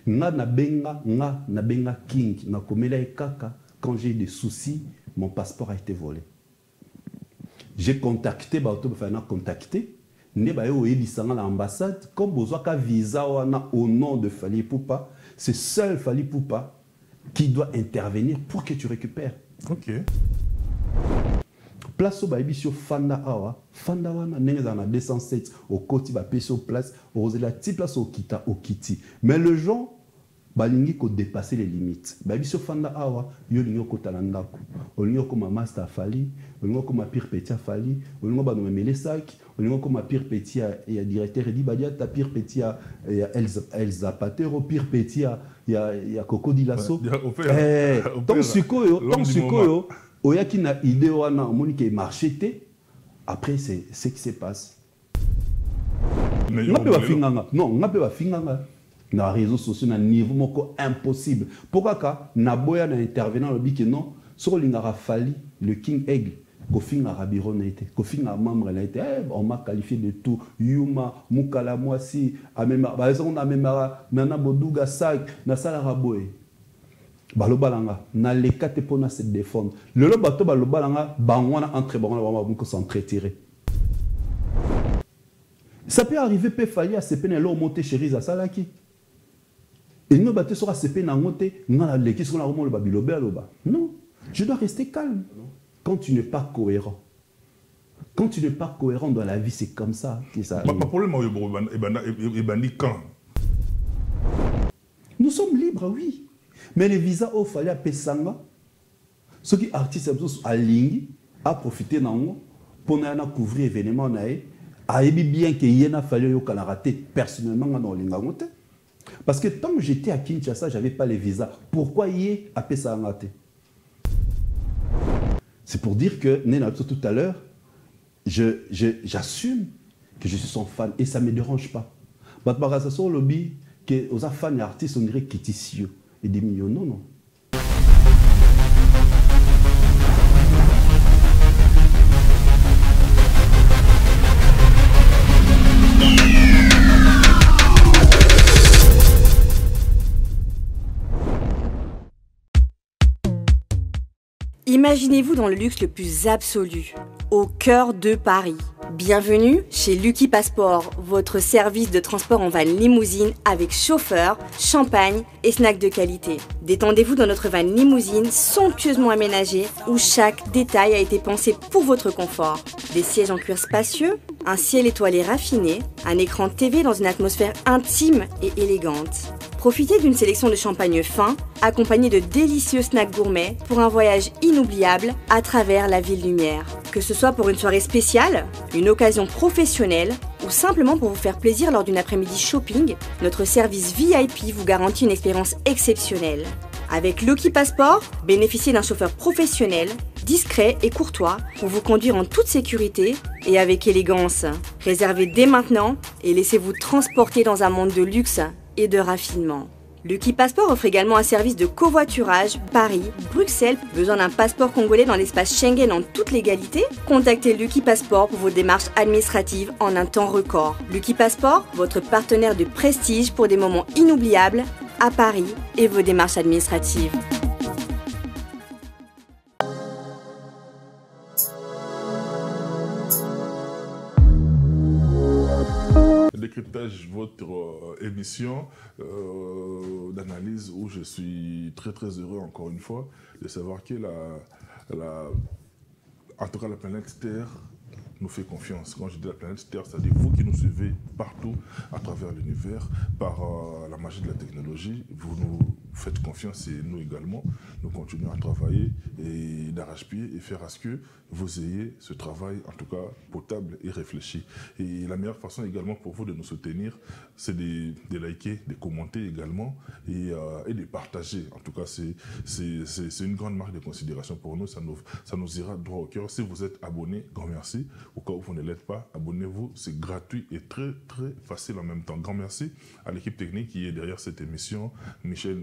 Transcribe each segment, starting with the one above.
Nga na benga king, na komela kaka. Quand j'ai des soucis, mon passeport a été volé. J'ai contacté, l'ambassade, comme besoin qu'un visa au nom de Fally Ipupa, c'est seul Fally Ipupa qui doit intervenir pour que tu récupères. Ok. Place au Baibisio Fanda Awa, Fanda Wana, Nengazana 207, au côté va payer sur place, au la petite place au Kita, au Kiti. Mais le gens, balingi ko dépasser les limites. Baibisio Fanda Awa, yolingo ko talandako. Olingo ko ma master Fally, olingo ko ma pire petit Fally, olingo ba no mele sac, olingo ko ma pire petit ya directeur dit badia ta pire petit ya Elza Patero, pire petit ya Coco Dilasso. Donc sikoyo, oyaki na idée wana omoni ke marché té, après c'est ce qui se passe. Ngape ba finganga. Non, ngape ba finganga. Na réseaux sociaux na niveau moko impossible. Pourquoi ka na boya na intervenant le biki non, sur l'ingara Fally le King Aigle, kofinga rabiro na été, kofinga membre na été, on m'a qualifié de tout, Yuma, Mukala Mwasi, amema, par exemple on a même nana boduga sak, na sala raboé. Balobalanga na lekate pona se défendre. Le lobato balobalanga bangwana entre bangwana ba ko s'entretirer. Ça peut arriver pe Fally à CP na lo monter chérie za salaki. Et nous battons sur ACP na monté, na leki sur la romo le babilobe aloba. Non, je dois rester calme. Quand tu n'es pas cohérent. Quand tu n'es pas cohérent dans la vie, c'est comme ça que ça. Pas problème quand. Nous sommes libres, oui. Mais les visas au Fally à Pesanga, ceux qui artistes à Lingi, à profiter d'ango pour couvrir événement nae, a bien que yena Fally yo kana raté personnellement dans l'ingamote. Parce que tant que j'étais à Kinshasa, je n'avais pas les visas. Pourquoi y est à Pesanga? C'est pour dire que, tout à l'heure, j'assume que je suis son fan et ça ne me dérange pas. Parce que sur le lobby, que aux fans et artistes, on dirait Kétissio et des millions. Non, non. Imaginez-vous dans le luxe le plus absolu, au cœur de Paris. Bienvenue chez Lucky Passport, votre service de transport en van limousine avec chauffeur, champagne et snacks de qualité. Détendez-vous dans notre van limousine somptueusement aménagée où chaque détail a été pensé pour votre confort. Des sièges en cuir spacieux, un ciel étoilé raffiné, un écran TV dans une atmosphère intime et élégante. Profitez d'une sélection de champagne fin, accompagné de délicieux snacks gourmets pour un voyage inoubliable à travers la ville lumière. Que ce soit pour une soirée spéciale, une occasion professionnelle ou simplement pour vous faire plaisir lors d'une après-midi shopping, notre service VIP vous garantit une expérience exceptionnelle. Avec Lucky Passport, bénéficiez d'un chauffeur professionnel, discret et courtois pour vous conduire en toute sécurité et avec élégance. Réservez dès maintenant et laissez-vous transporter dans un monde de luxe et de raffinement. Lucky Passport offre également un service de covoiturage Paris, Bruxelles. Besoin d'un passeport congolais dans l'espace Schengen en toute légalité? Contactez Lucky Passport pour vos démarches administratives en un temps record. Lucky Passport, votre partenaire de prestige pour des moments inoubliables à Paris et vos démarches administratives. Décryptage, votre émission d'analyse où je suis très très heureux encore une fois de savoir que en tout cas la planète Terre nous fait confiance. Quand je dis la planète Terre, c'est-à-dire vous qui nous suivez partout à travers l'univers par la magie de la technologie, vous nous faites confiance et nous également, nous continuons à travailler et d'arrache-pied et faire à ce que vous ayez ce travail en tout cas potable et réfléchi. Et la meilleure façon également pour vous de nous soutenir, c'est de liker, de commenter également et de partager. En tout cas, c'est une grande marque de considération pour nous, ça nous ira droit au cœur. Si vous êtes abonné, grand merci. Au cas où vous ne l'êtes pas, abonnez-vous, c'est gratuit et très très facile en même temps. Grand merci à l'équipe technique qui est derrière cette émission, Michel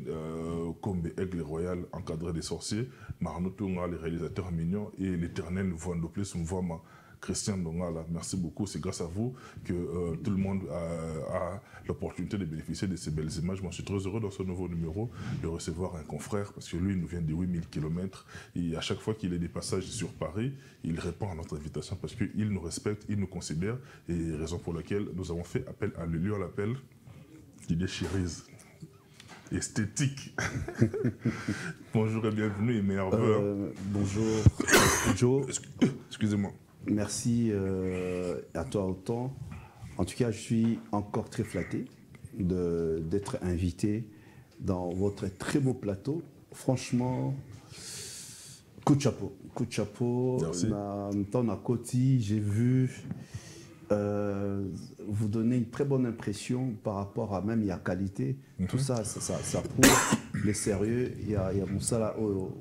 Kombe, Aigle Royal, encadré des sorciers, Marno Tunga, les réalisateurs mignons et l'éternel Voandoplis Mvoma Christian Ndongala. Merci beaucoup. C'est grâce à vous que tout le monde a l'opportunité de bénéficier de ces belles images. Moi, je suis très heureux dans ce nouveau numéro de recevoir un confrère parce que lui, il nous vient de 8000 km. Et à chaque fois qu'il est des passages sur Paris, il répond à notre invitation parce qu'il nous respecte, il nous considère. Et raison pour laquelle nous avons fait appel à lui. On l'appelle Didier Chirise. Esthétique. Bonjour et bienvenue, merveilleux. Bonjour, Joe. Excusez-moi. Merci à toi autant. En tout cas, je suis encore très flatté d'être invité dans votre très beau plateau. Franchement, coup de chapeau. Coup de chapeau. Merci. Dans la Côte, j'ai vu vous donner une très bonne impression par rapport à même la qualité. Tout ça prouve le sérieux. Il y a Moussala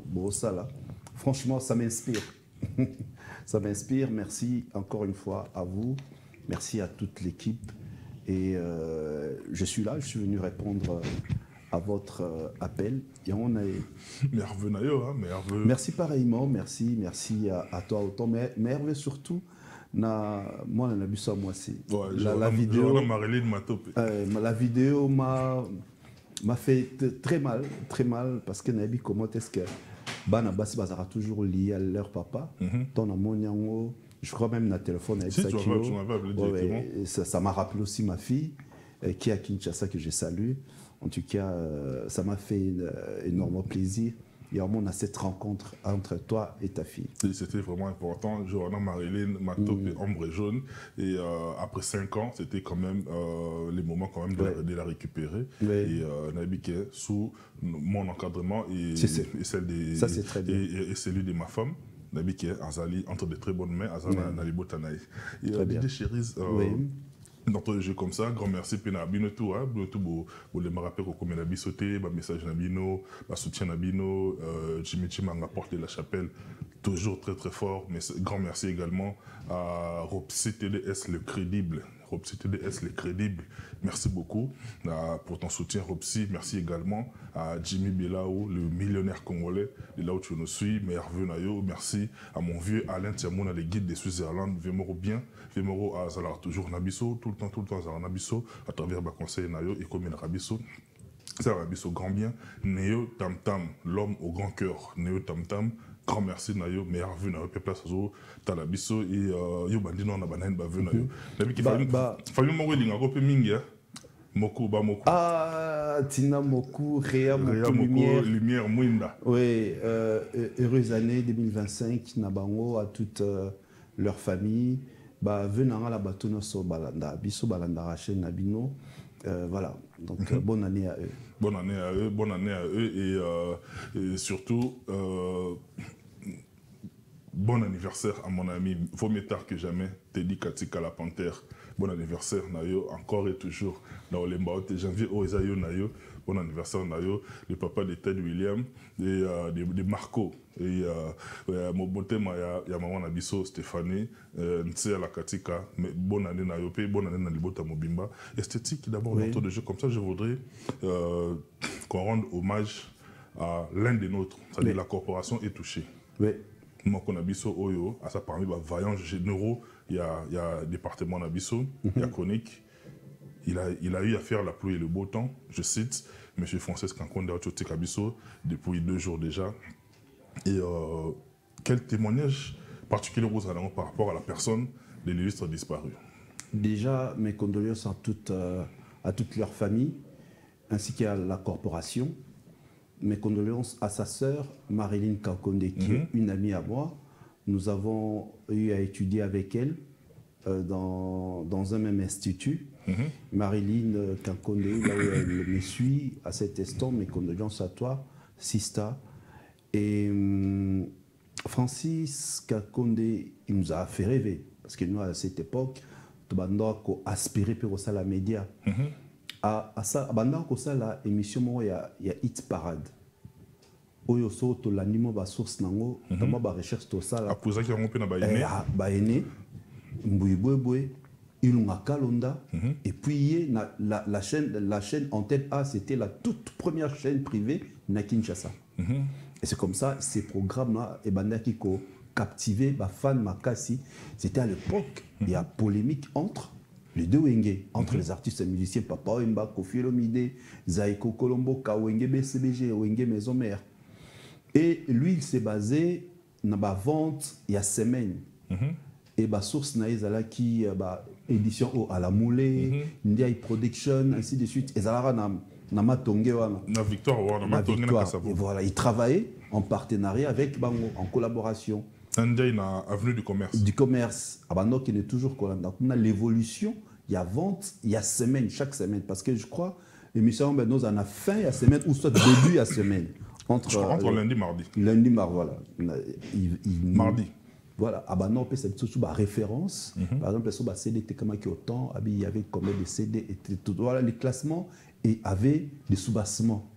Bossala. Franchement, ça m'inspire. Ça m'inspire. Merci encore une fois à vous. Merci à toute l'équipe. Et je suis là, je suis venu répondre à votre appel. Et on a... Merveilleux, Nayo, hein, merveilleux. Merci pareillement, merci à toi autant. Mais Hervé surtout, moi, on a vu ça, moi aussi. Ouais, la vidéo, la vidéo m'a fait très mal, parce que Nabi, comment est-ce que Bana Bassi Bazara toujours lié à leur papa. Ton amoniango, je crois même dans le téléphone avec si, tu m'avais appelé directement. Ça m'a rappelé aussi ma fille, qui est à Kinshasa, que je salue. En tout cas, ça m'a fait énormément plaisir. Et on a cette rencontre entre toi et ta fille. C'était vraiment important. Johanna Marilyn, Matop et Ombre Jaune. Et après 5 ans, c'était quand même les moments quand même de la récupérer. Et Nabi qui est sous mon encadrement et celle des, ça, c'est très bien. Et celui de ma femme. Nabi qui est Azali entre de très bonnes mains. Azali Nalibo Tanaï. Et Didier Chirise, dans le jeu comme ça, grand merci Pena Binotou, Binotou, le rappel au commun Nabisoté, message Nabino, soutien Nabino, Jimmy Chimanga porte de la chapelle, toujours très très fort. Mais grand merci également à Ropsi TDS le crédible. Ropsi TDS le crédible, merci beaucoup pour ton soutien Ropsi. Merci également à Jimmy Belao, le millionnaire congolais, de là où tu nous suis, merveilleux Nayo. Merci à mon vieux Alain Tiamouna, le guide de Suisse-Irlande, Vemoro bien, Vemoro à Zalar toujours Nabiso, tout le temps Zalar Nabiso, à travers ma conseil Nayo et comme Nabiso. Zalar Nabiso grand bien, Neo Tam Tam, l'homme au grand cœur, Neo Tam Tam. Grand merci Nayo, meilleur vu Nayo, place Azo, Talabiso et yo bandino on a banaine ba vu Nayo. Nabi qui fallu mo linga ko pe mingi Moku ba Moku. Ah Tina Moku, Réa Moku lumière Mwinda. Oui, heureuse année 2025 Nabango à toute leur famille. Ba venant à la batono so balanda, biso balanda raché Nabino. Voilà, donc bonne année à eux. Bonne année à eux, bonne année à eux et surtout bon anniversaire à mon ami, vaut mieux tard que jamais, Teddy Katika la Panthère. Bon anniversaire Nayo, encore et toujours dans les Mbao, janvier au Esayo Nayo. Bon anniversaire Nayo, le papa de Ted William et de Marco. Et mon beauté, il y a maman Nabiso, Stéphanie, Ntse à la Katika, mais bonne année Nayo, bonne année Nalibota Mobimba. Esthétique, d'abord, autour de jeu comme ça, je voudrais qu'on rende hommage à l'un des nôtres, c'est-à-dire la corporation est touchée. Oui. Moi, Nabiso Oyo, à ça parmi les vaillants généraux, il y a département Nabiso, il y a chronique. Il a eu à faire la pluie et le beau temps, je cite, M. Francis Kankonde Achote Kabiso, depuis 2 jours déjà. Et quel témoignage particulier vous avez par rapport à la personne de l'illustre disparu? Déjà, mes condoléances à toute leur famille, ainsi qu'à la corporation. Mes condoléances à sa sœur, Marilyn Kankonde, qui est une amie à moi. Nous avons eu à étudier avec elle dans un même institut. Marilyn Kankonde, là où elle me suit, à cet instant, mes condoléances à toi, Sista. Et Francis Kankonde, il nous a fait rêver. Parce que nous, à cette époque, nous avons aspiré pour ça la média. À ça, la émission, il y a Hit Parade. Oyo so to l'animo ba source nango, tama ba recherche to ça là. Apoza qui a na ba ene. Ba ene, mbouiboué, ilunga kalonda. Et puis la chaîne Antenne A, c'était la toute première chaîne privée na Kinshasa. Et c'est comme ça, ces programmes-là, et bandaki ko captiver les fans Makassi. C'était à l'époque, il y a polémique entre les deux Wenge, entre les artistes et musiciens, Papa Wemba, Kofi Olomide, Zaiko Colombo, Kawenge, BCBG, Wenge Maison Mère. Et lui, il s'est basé dans la vente il y a semaine. Et la source qui édition à la Moulée, India Production, ainsi de suite. Et ça na matongé wana. Na Victoire, na matongé na Kasabo. Et voilà, il travaillait en partenariat avec Bango, en collaboration. India na avenue du commerce. Du commerce. Abano qui est toujours collant. On a l'évolution, il y a vente, il y a semaine, chaque semaine. Parce que je crois, l'émission nous en a fin il y a semaine ou soit début il y a semaine. Entre lundi, mardi. Lundi, mardi, voilà. Mardi. Voilà, Abano, c'est surtout ma référence. Par exemple, sur la CD, qui autant, il y avait combien de CD, et tout. Voilà, les classements et avait des soubassements.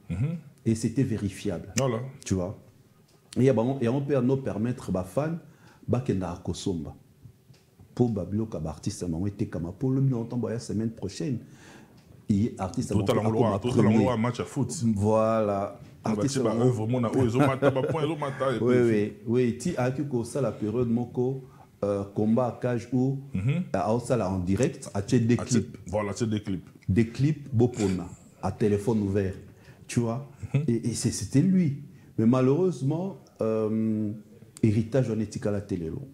Et c'était vérifiable. Voilà. Tu vois. Et on peut nous permettre, aux fans, de Kosomba. Pour Babilo, comme artiste, pour le longtemps, la semaine prochaine. Et artiste, tout à l'heure, match à foot. Voilà. Artiste, oui, tu as ça la période moko combat à cage ou ça en direct, à des clips. Voilà, c'est des clips. Des clips bopona à téléphone ouvert, tu vois. Et c'était lui. Mais malheureusement, héritage on est à la télé. On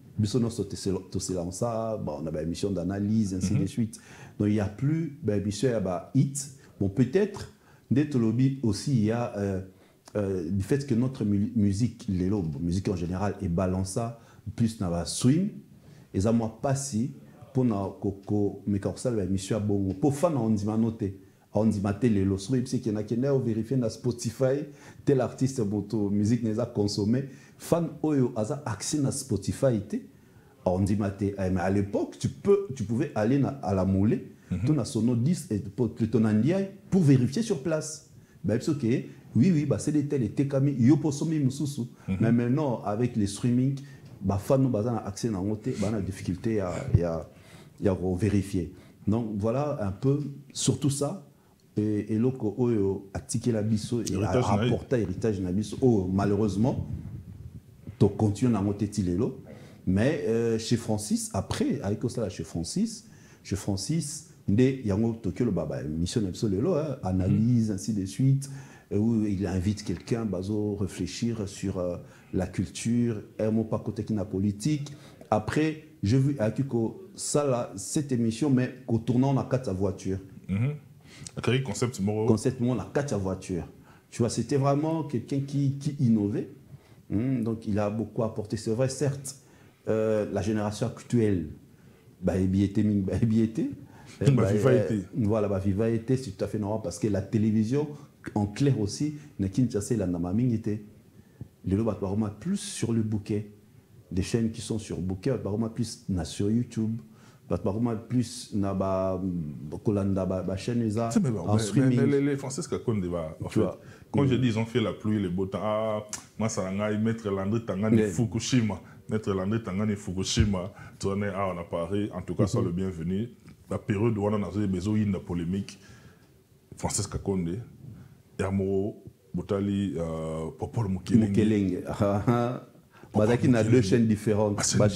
a une émission d'analyse, ainsi de suite. Donc il n'y a plus émission hit. Bon, peut-être d'être lobby aussi, il y a du fait que notre musique, musique en général, est balancée plus dans la swing. Et ça moi pas si pour na koko mais quand ça la émission bon pour fan on dit noter on dit mater les lots sur parce qu'il y en a qui n'a vérifié na Spotify tel artiste moto musique n'est pas consommé fan oyo asa accès na Spotify on dit mater mais à l'époque tu pouvais aller à la moulée ton a sono 10 et ton andiaï pour vérifier sur place ben c'est ok oui bah c'est des tels et tekami yo posomi mususu mais maintenant avec les streaming bah fan nous bazan accès na ngote bah na difficulté à vérifier. Donc voilà un peu surtout ça et loko oyo attiquer la biso et apporter héritage na biso oh malheureusement to continue na ngote tilelo mais chez Francis après avec ça chez Francis ndé yango tokyo le baba mission absolument analyse ainsi de suite où il invite quelqu'un à réfléchir sur la culture, pas côté qui n'a politique. Après, j'ai vu ça là, cette émission, mais qu'au tournant on a 4 voitures. Concept on a 4 voitures. Tu vois, c'était vraiment quelqu'un qui innovait. Donc il a beaucoup apporté. C'est vrai, certes, la génération actuelle, voilà, viva été, c'est tout à fait normal parce que la télévision en clair aussi, n'a Kinshasa la namaming était les lots plus sur le bouquet des chaînes qui sont sur bouquet plus sur YouTube plus na ba kolanda ba chaîne ça en streaming. Mais les Français ce qu'on débat en fait quand je dis ils ont fait la pluie les beaux temps moi ça nga mettre l'André Tangani Fukushima tourner on a parlé en tout cas ça le bienvenu la période où on a besoin de polémique Français Kakonde Yamo Botali Popol Mukeleng. Badaki na 2 chaînes différentes. Ma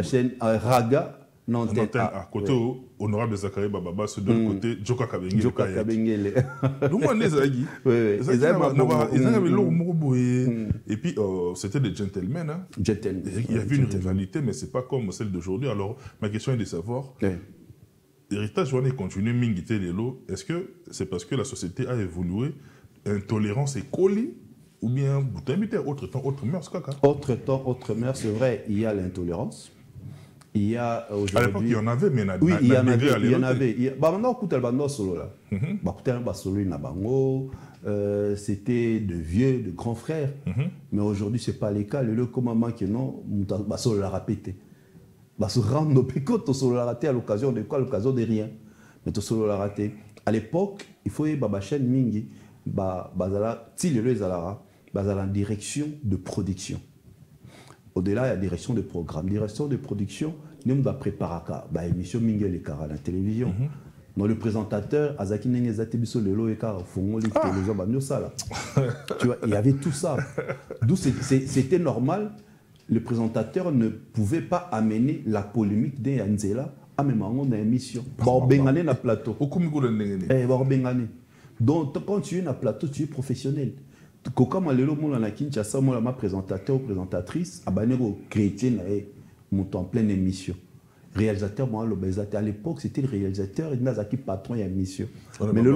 chaîne Raga Nanten à côté honorable Zachary Bababa sur l'autre côté Joka Kabengele. Donc on est Zagi. Et puis c'était des gentlemen. Il y avait une rivalité mais c'est pas comme celle d'aujourd'hui. Alors ma question est de savoir l'héritage on est continué mingité les lots. Est-ce que c'est parce que la société a évolué, intolérance est collée ou bien vous t'invitez autre temps, autre mœurs Autre temps, autre mœurs, c'est vrai, il y a l'intolérance. Il y a aujourd'hui. À l'époque, il y en avait, mais oui, il y en avait. Il y en avait. Maintenant, écoute, le solo là. C'était de vieux, de grands frères. Mais aujourd'hui, ce n'est pas le cas. Le commandement qui non, solo l'a répété. Se rendre nos pécotes, au solo l'a raté à l'occasion de quoi? À l'occasion de rien. Mais au solo l'a raté. À l'époque, il faut y avoir chaîne mingi. En direction de production. Au-delà, il y a direction de programme. Direction de production, nous avons préparé la émission Mingel et Kara à la télévision. Dans le présentateur, Azaki Nengezatebiso Lelo et Kara, tu vois, il y avait tout ça. D'où c'était normal le présentateur ne pouvait pas amener la polémique de Yanzela à même dans l'émission. Bengane na plateau. Donc quand tu es na plateau, tu es professionnel. Comme lelo mon na Kinshasa, moi ma présentateur ou présentatrice, abanero chrétien mon en pleine émission. Réalisateur, moi à l'époque c'était le réalisateur et Nazaki patron de l'émission. Mais le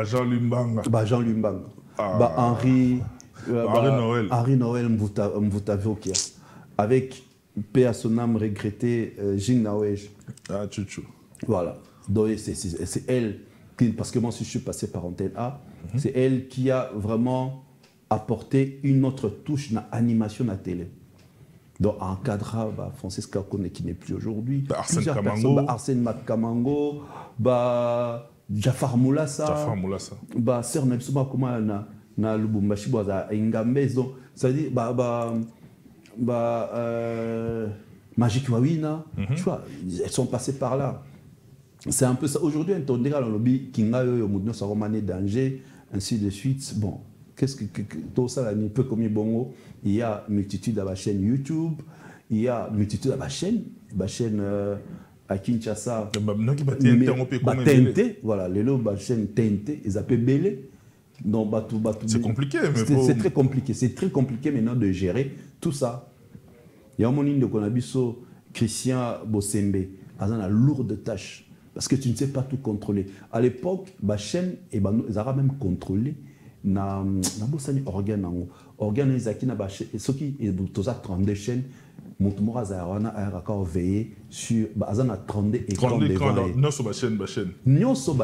Jean Lumbanga. Jean Lumbanga. Henri Noël Mvutaviokia. Avec paix à son âme regretté, Jing Nawej. Ah, Chuchu. Voilà. Donc c'est elle, parce que moi si je suis passé par Antenne A, c'est elle qui a vraiment apporté une autre touche dans l'animation à la télé. Donc en cadre, Francis Kakone qui n'est plus aujourd'hui, Arsène Kamango, Jafar Moulassa, Sir Nepsuma Kuma na Lubumbashi Boza Ingambes, donc c'est-à-dire Magic Wawina, tu vois, elles sont passées par là. C'est un peu ça. Aujourd'hui, on dirait dans le lobby Kinga yo Moudno Saromane danger, ainsi de suite. Bon, qu'est-ce que tout ça un peu comme Bongo, il y a multitude à la chaîne YouTube, il y a multitude à la chaîne à Kinshasa. TNT, voilà, les lots la chaîne TNT, ils appellent Belé. C'est compliqué, mais c'est très compliqué. C'est très compliqué maintenant de gérer tout ça. Il y a un monde de Konabiso, Christian Bossembe, a une lourde tâche. Parce que tu ne sais pas tout contrôler. À l'époque, la chaîne, ils ont même contrôlé na organe. Organe, ils ont ceux qui ont 32 chaînes, Montumora Zayawana a encore veillé sur 32 écrans devant. Non, sur la chaîne. Non, sur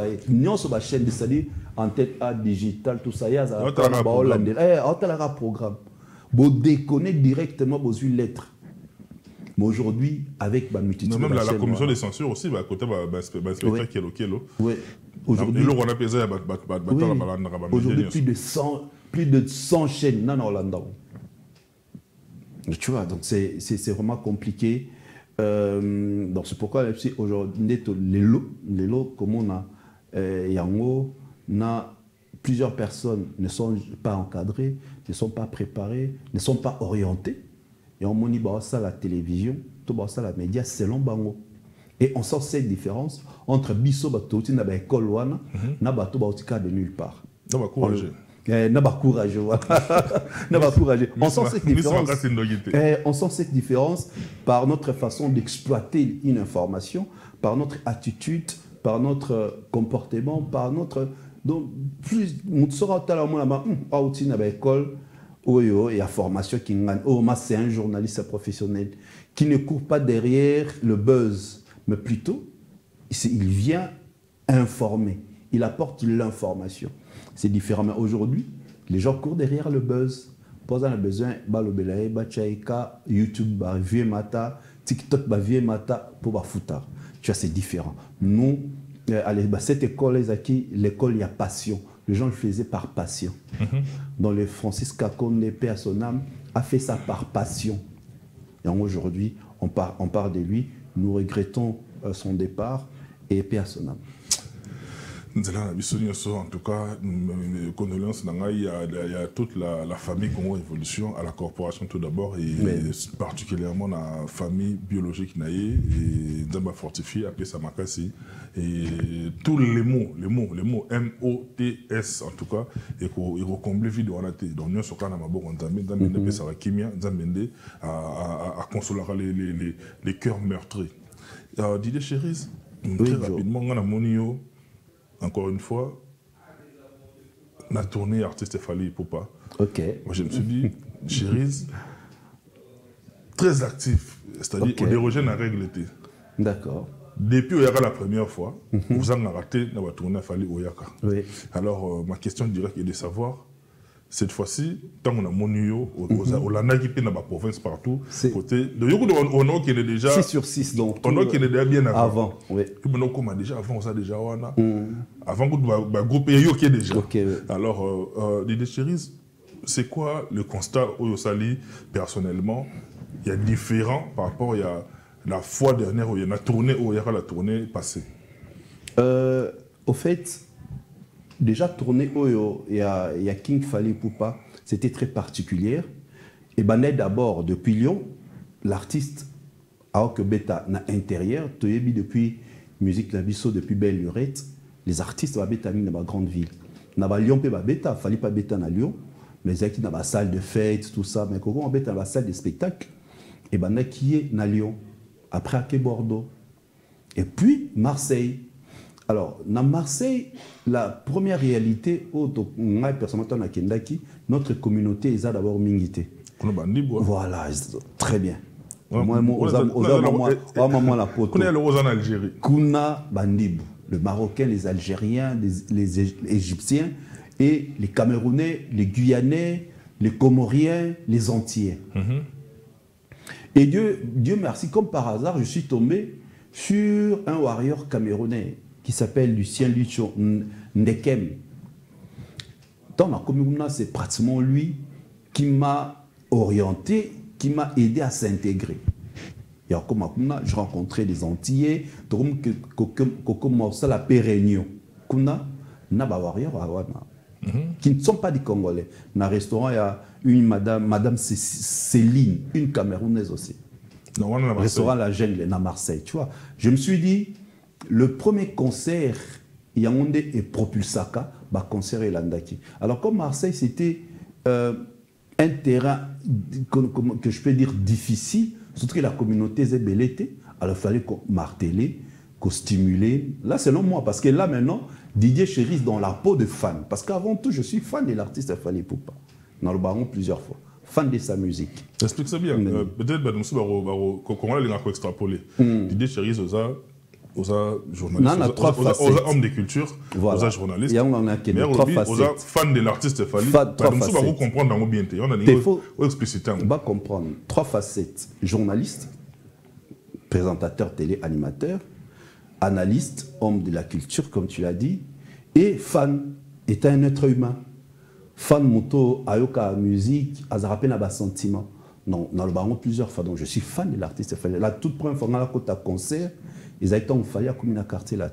la chaîne, c'est-à-dire en tête A, digital, tout ça. Il y a un programme. Vous déconnez directement vos lettres. Mais aujourd'hui, avec ma multitude même la commission de censure aussi, à côté de spectacle Kelo. Oui. Aujourd'hui, plus de 100 chaînes en Hollande. Tu vois, donc c'est vraiment compliqué. Donc c'est pourquoi aujourd'hui, les lots, comme on a Yango, plusieurs personnes ne sont pas encadrées, ne sont pas préparées, ne sont pas orientées. Et on m'a dit ça la télévision, tout ça la média selon Bango. Et on sent cette différence entre Bisso Batouti na l'école wana na bato bautika de nulle part. Non ba courageux. Na ba courageux. Na ba courageux. On sent cette différence. On sent cette différence par notre façon d'exploiter une information, par notre attitude, par notre comportement, par notre donc plus on sera tellement là-bas auti na l'école. Il y a formation qui gagne. C'est un journaliste professionnel qui ne court pas derrière le buzz, mais plutôt, il vient informer. Il apporte l'information. C'est différent. Mais aujourd'hui, les gens courent derrière le buzz. Pas un besoin, Balobelaye, Bachaïka, YouTube, Vieux Mata, TikTok, Vieux Mata, pour Foutar. Tu vois, c'est différent. Nous, à cette école, l'école, il y a passion. Les gens le faisaient par passion. Donc le Francis Kakone, paix à son âme, a fait ça par passion. Et aujourd'hui, on parle de lui. Nous regrettons son départ et paix à son âme. En tout cas, condoléances, il y a toute la famille Congo Évolution, à la corporation tout d'abord, et particulièrement la famille biologique Naye, et Nzamba Fortifié, appelé Samakasi, et tous les mots M-O-T-S en tout cas, et qu'on recomble vite dans la tête. Donc nous sommes en Mabo, Nzambe, ça va Kimia, Nzambe, à consoler les cœurs meurtris. Didier Chéris, très rapidement, on a Monio. Encore une fois, la tournée artiste Fally Ipupa. Ok. Moi, je me suis dit, Chéris, très actif, c'est-à-dire au déroger la règle. D'accord. Depuis Oyaka la première fois, vous avez raté dans la tournée Fally Oyaka. Oui. Alors, ma question directe est de savoir, cette fois-ci, tant qu'on a Monio, on a qui dans la province partout, côté de on a qui est déjà 6 sur 6 donc on a qui est déjà bien avant. Oui. Comme déjà avant ça déjà avant que groupe yo qui est déjà. Okay. Alors Didier Chéris, c'est quoi le constat au Sali personnellement? Il y a différent par rapport il y a la fois dernière où il y a la tournée passée. Au fait, déjà tourné il y a King Fally Ipupa, c'était très particulière. Et d'abord depuis Lyon, l'artiste alors que beta na intérieur tu es depuis musique la biso depuis belle lurette les artistes va beta dans ma grande ville na ba Lyon pe ba beta fallait pas beta na Lyon mais il y a qui dans la salle de fête tout ça mais comment on beta dans la salle de spectacle et ben qui est na Lyon après à Bordeaux et puis Marseille. Alors, dans Marseille, la première réalité, notre communauté est d'abord mingité. Voilà, très bien. Moi, la pote. Kuna Bandibou, le Marocain, les Algériens, les Égyptiens, et les Camerounais, les Guyanais, les Comoriens, les Antillais. Et Dieu merci, comme par hasard, je suis tombé sur un warrior camerounais qui s'appelle Lucien Lucho Ndekem. Dans ma commune, c'est pratiquement lui qui m'a orienté, qui m'a aidé à s'intégrer. Et comme je rencontrais des Antillais, comme ça la réunion. Kuna naba warrior qui ne sont pas des Congolais. Dans un restaurant, il y a une madame Céline, une Camerounaise aussi. Restaurant La Jungle, à Marseille, tu vois. Je me suis dit, le premier concert, Yaoundé et Propulsaka, concert et Landaki. Alors, comme Marseille, c'était un terrain que je peux dire difficile, surtout que la communauté est belletée, alors il fallait qu'on marteler, qu'on stimule. Là, selon moi, parce que là, maintenant, Didier Chéris dans la peau de fan. Parce qu'avant tout, je suis fan de l'artiste Fally Ipupa. Dans le baron plusieurs fois. Fan de sa musique. Explique ça bien. Peut-être qu'on va extrapoler. Didier Chéris, aux journalistes, aux hommes de culture, aux journalistes. Mais aux fans de l'artiste Fally. On va comprendre dans bien. Il faut expliciter. On va comprendre. 3 facettes. Journaliste, présentateur télé, animateur, analyste, homme de la culture, comme tu l'as dit, et fan, étant un être humain. Fan moto, ayoka musique, azarapé n'a pas sentiment. Non, dans le baron plusieurs fois. Donc je suis fan de l'artiste Fally. La toute première fois, quand on a concert, ils ont été en Fally comme une quartier là.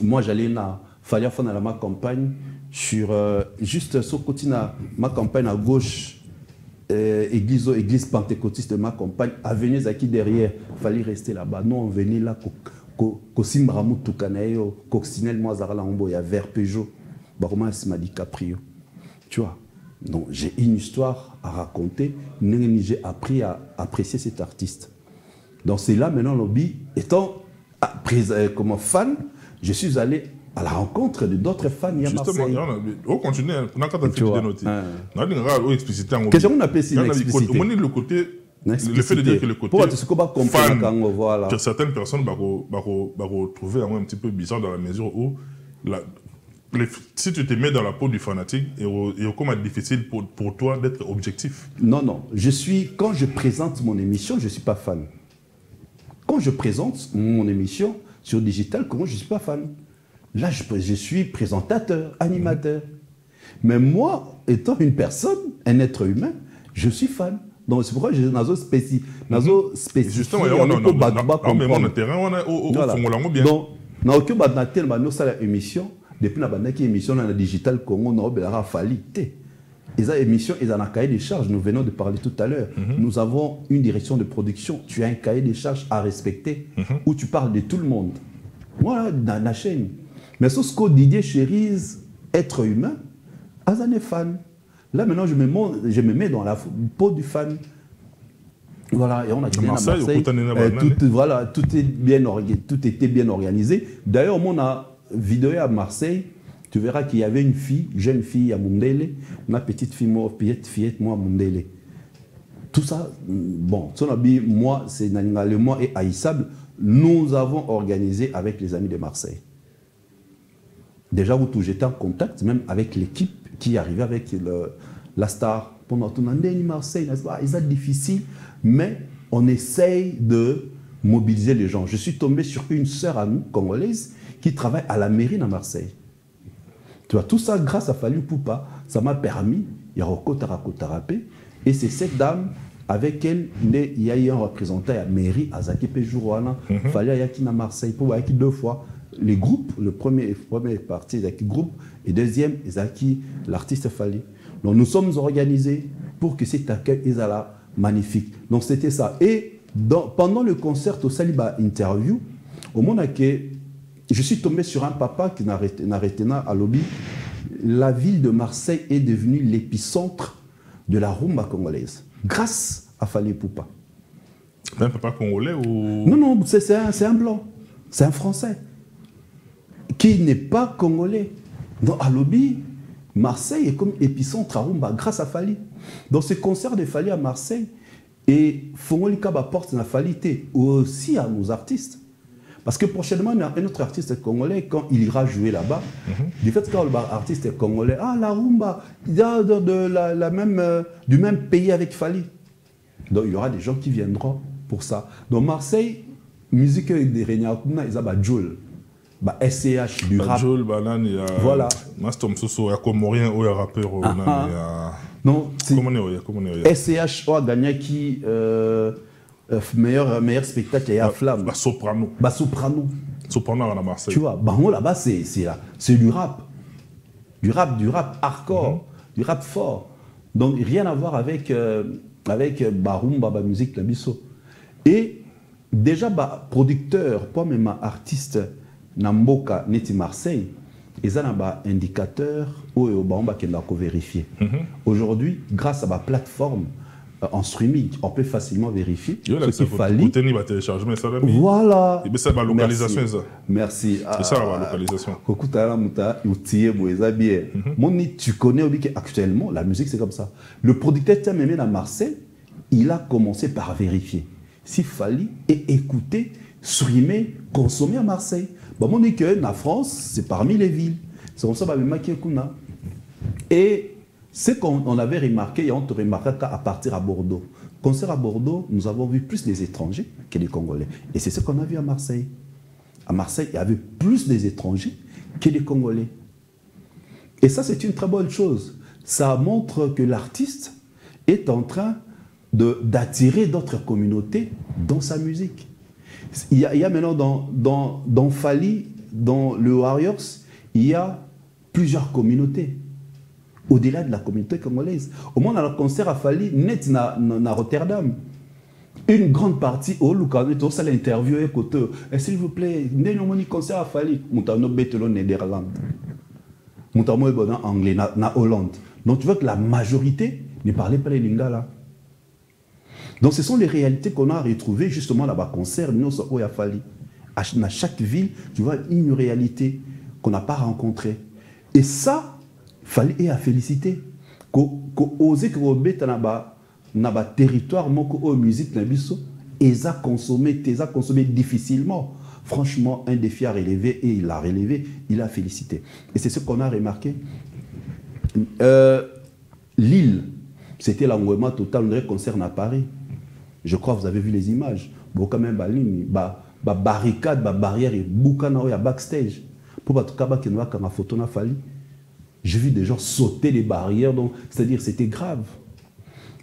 Moi, j'allais na Fally faire dans ma campagne sur juste sur côté ma campagne à gauche, église pentecôtiste de ma campagne, avenue Zaki derrière, fallait rester là-bas. Nous, on venait là, Kosimramou Tukanayo, Coccinelle, moi, Zarala Ombo, il y a Vert Peugeot. Baroma m'a dit Caprio. Tu vois. Donc j'ai une histoire à raconter. J'ai appris à apprécier cet artiste. Donc c'est là maintenant lobby. Étant comme fan, je suis allé à la rencontre de d'autres fans. Justement, on continue. On a quand même noté. On a dit on explicité. Qu'est-ce qu'on appelle ça? On dit le côté. Le fait de dire que le côté fan, voilà. Que certaines personnes vont trouver un petit peu bizarre dans la mesure où si tu te mets dans la peau du fanatique, et comment c'est difficile pour toi d'être objectif. Non, quand je présente mon émission, je ne suis pas fan. Quand je présente mon émission sur digital, comment je ne suis pas fan. Là, je suis présentateur, animateur. Mais moi, étant une personne, un être humain, je suis fan. Donc c'est pourquoi j'ai nazo spécifique. Justement, on a terrain, on a au bien. Donc, on a aucun émission. Depuis la émission dans la digital Congo, on a Fally. Les émissions, ils ont un cahier des charges. Nous venons de parler tout à l'heure. Nous avons une direction de production. Tu as un cahier des charges à respecter où tu parles de tout le monde. Voilà, dans la chaîne. Mais ce que Didier Chéris, être humain, Azan est fan. Là maintenant, je me mets dans la peau du fan. Voilà, et on a gagné à Marseille. Tout était bien organisé. D'ailleurs, on a vidéo à Marseille. Tu verras qu'il y avait une fille, jeune fille à Mundele, une petite fillette, moi à Mundele. Tout ça, bon, moi, c'est le mois est haïssable. Nous avons organisé avec les amis de Marseille. Déjà, j'étais en contact même avec l'équipe qui arrivait avec la star. Pendant tout l'année, Marseille, c'est difficile, mais on essaye de mobiliser les gens. Je suis tombé sur une sœur à nous, congolaise, qui travaille à la mairie à Marseille. Tu vois, tout ça, grâce à Fally Ipupa, ça m'a permis, il y a Rokotarapé, et c'est cette dame, avec elle, il y a eu un représentant à la mairie, à Zaki Péjourouana, Fally Ayaki à Marseille, pour Ayaki 2 fois. Les groupes, le premier parti, Zaki groupe, et deuxième, Zaki, l'artiste Fally. Donc nous sommes organisés pour que cet accueil, ils allaient magnifique. Donc c'était ça. Et pendant le concert au Saliba interview, au moment que je suis tombé sur un papa qui n'a arrêté à lobby. La ville de Marseille est devenue l'épicentre de la rumba congolaise, grâce à Fally Ipupa. C'est un papa congolais ou... Non, c'est un blanc, c'est un Français, qui n'est pas congolais. Donc à lobby, Marseille est comme épicentre à rumba, grâce à Fally. Dans ce concert de Fally à Marseille, et Fongoli Kaba porte la Fally aussi à nos artistes. Parce que prochainement, il y a un autre artiste congolais, quand il ira jouer là-bas, du fait quand l'artiste congolais, la rumba, du même pays avec Fally. Donc il y aura des gens qui viendront pour ça. Donc Marseille, musique de Renia, ils ont Joule, SCH, du rap. Joule, il y a... Voilà. Mastom Soso, il y a Comorien, il y a rappeur, non, comment on est SCH a gagné qui... meilleur spectacle, il y a Flamme. Soprano. Soprano. Soprano à Marseille. Tu vois, là-bas, c'est du rap. Du rap hardcore, du rap fort. Donc, rien à voir avec Rumba, musique, la bisso. Et déjà, producteur, pas même artiste, Namboka, Neti Marseille, ils ont un indicateur où on va vérifier. Aujourd'hui, grâce à ma plateforme, en streaming, on peut facilement vérifier ce qu'il fallait. Voilà. C'est la localisation. Merci. C'est ça la localisation. Tu connais actuellement, la musique c'est comme ça. Le producteur Tiamemé à Marseille, il a commencé par vérifier s'il fallait écouter, streamer, consommer à Marseille. On dit que la France, c'est parmi les villes. C'est comme ça que et ce qu'on avait remarqué, et on te remarquera qu'à partir à Bordeaux, concert à Bordeaux, nous avons vu plus des étrangers que des Congolais. Et c'est ce qu'on a vu à Marseille. À Marseille, il y avait plus des étrangers que des Congolais. Et ça, c'est une très bonne chose. Ça montre que l'artiste est en train d'attirer d'autres communautés dans sa musique. Il y a maintenant dans Fally, dans le Warriors, il y a plusieurs communautés. Au-delà de la communauté congolaise. Au moins, on a le concert à Fally, net à Rotterdam. Une grande partie, au Lucano, ça l'interview, s'il vous plaît, nous avons un concert à Fally. Nous avons un Néderlande. Nous avons un anglais, na Hollande. Donc, tu vois que la majorité ne parlait pas les lingala. Donc, ce sont les réalités qu'on a retrouvées justement là-bas, concert, nous sommes à Fally. Dans chaque ville, tu vois une réalité qu'on n'a pas rencontrée. Et ça, Fally à féliciter. Oser que Robert na ba territoire moko musique na biso eza consommé difficilement. Franchement, un défi à relever et il a relevé, il a félicité. Et c'est ce qu'on a remarqué. Lille, c'était l'engouement total, on dirait concert à Paris. Je crois que vous avez vu les images. Bon, quand même, barricade, barrière et boucana à backstage. Pour pas tout cas, qu'il y ait une photo na Fally. J'ai vu des gens sauter les barrières, donc c'est-à-dire c'était grave.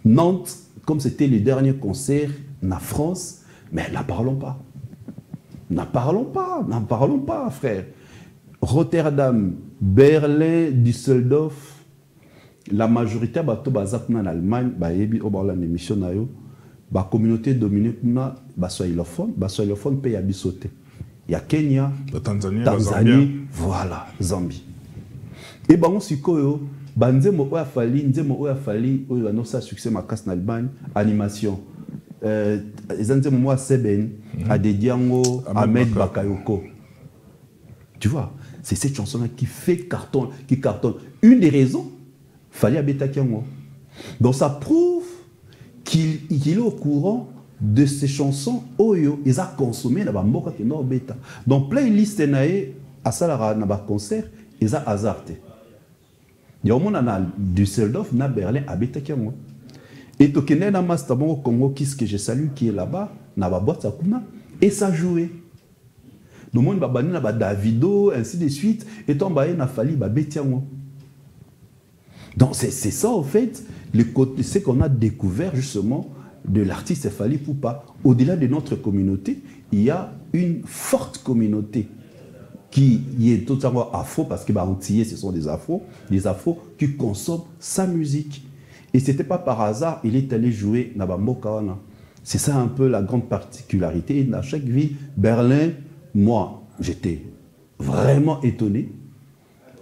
Nantes, comme c'était les derniers concerts en France, mais n'en parlons pas. N'en parlons pas, frère. Rotterdam, Berlin, Düsseldorf, la majorité de en Allemagne, la communauté dominée, soit ilophone, pays à sauter. Il y a Kenya, Tanzanie, voilà, Zambie. Et on s'y koyo, banzemo oya Fally, oyo anosa succès makas en Allemagne, animation. Zanzemo moi Seben, Adediango, Ahmed Bakayoko. Tu vois, c'est cette chanson-là qui cartonne. Une des raisons, Fally Abetakiango. Donc ça prouve qu'il est au courant de ces chansons, oyo, ils ont consommé la bamboka qui est bêta. Donc playlist nae, à Salara, na concert, ils ont hasardé. Il y a au monde à Düsseldorf, à Berlin, à Betakiango. Et Tokene na Mastabon au Congo, qui je salue, qui est là-bas, na ba boîte Sakuna, et ça jouait. Le monde va banner na Davido, ainsi de suite, et tomber na Fally ba Betiango. Donc c'est ça en fait, ce qu'on a découvert justement de l'artiste Fally Ipupa. Au-delà de notre communauté, il y a une forte communauté qui est totalement afro, parce que Antillais, ce sont des afros qui consomment sa musique. Et ce n'était pas par hasard, il est allé jouer na Mboka wana. C'est ça un peu la grande particularité. Et dans chaque ville, Berlin, moi, j'étais vraiment étonné.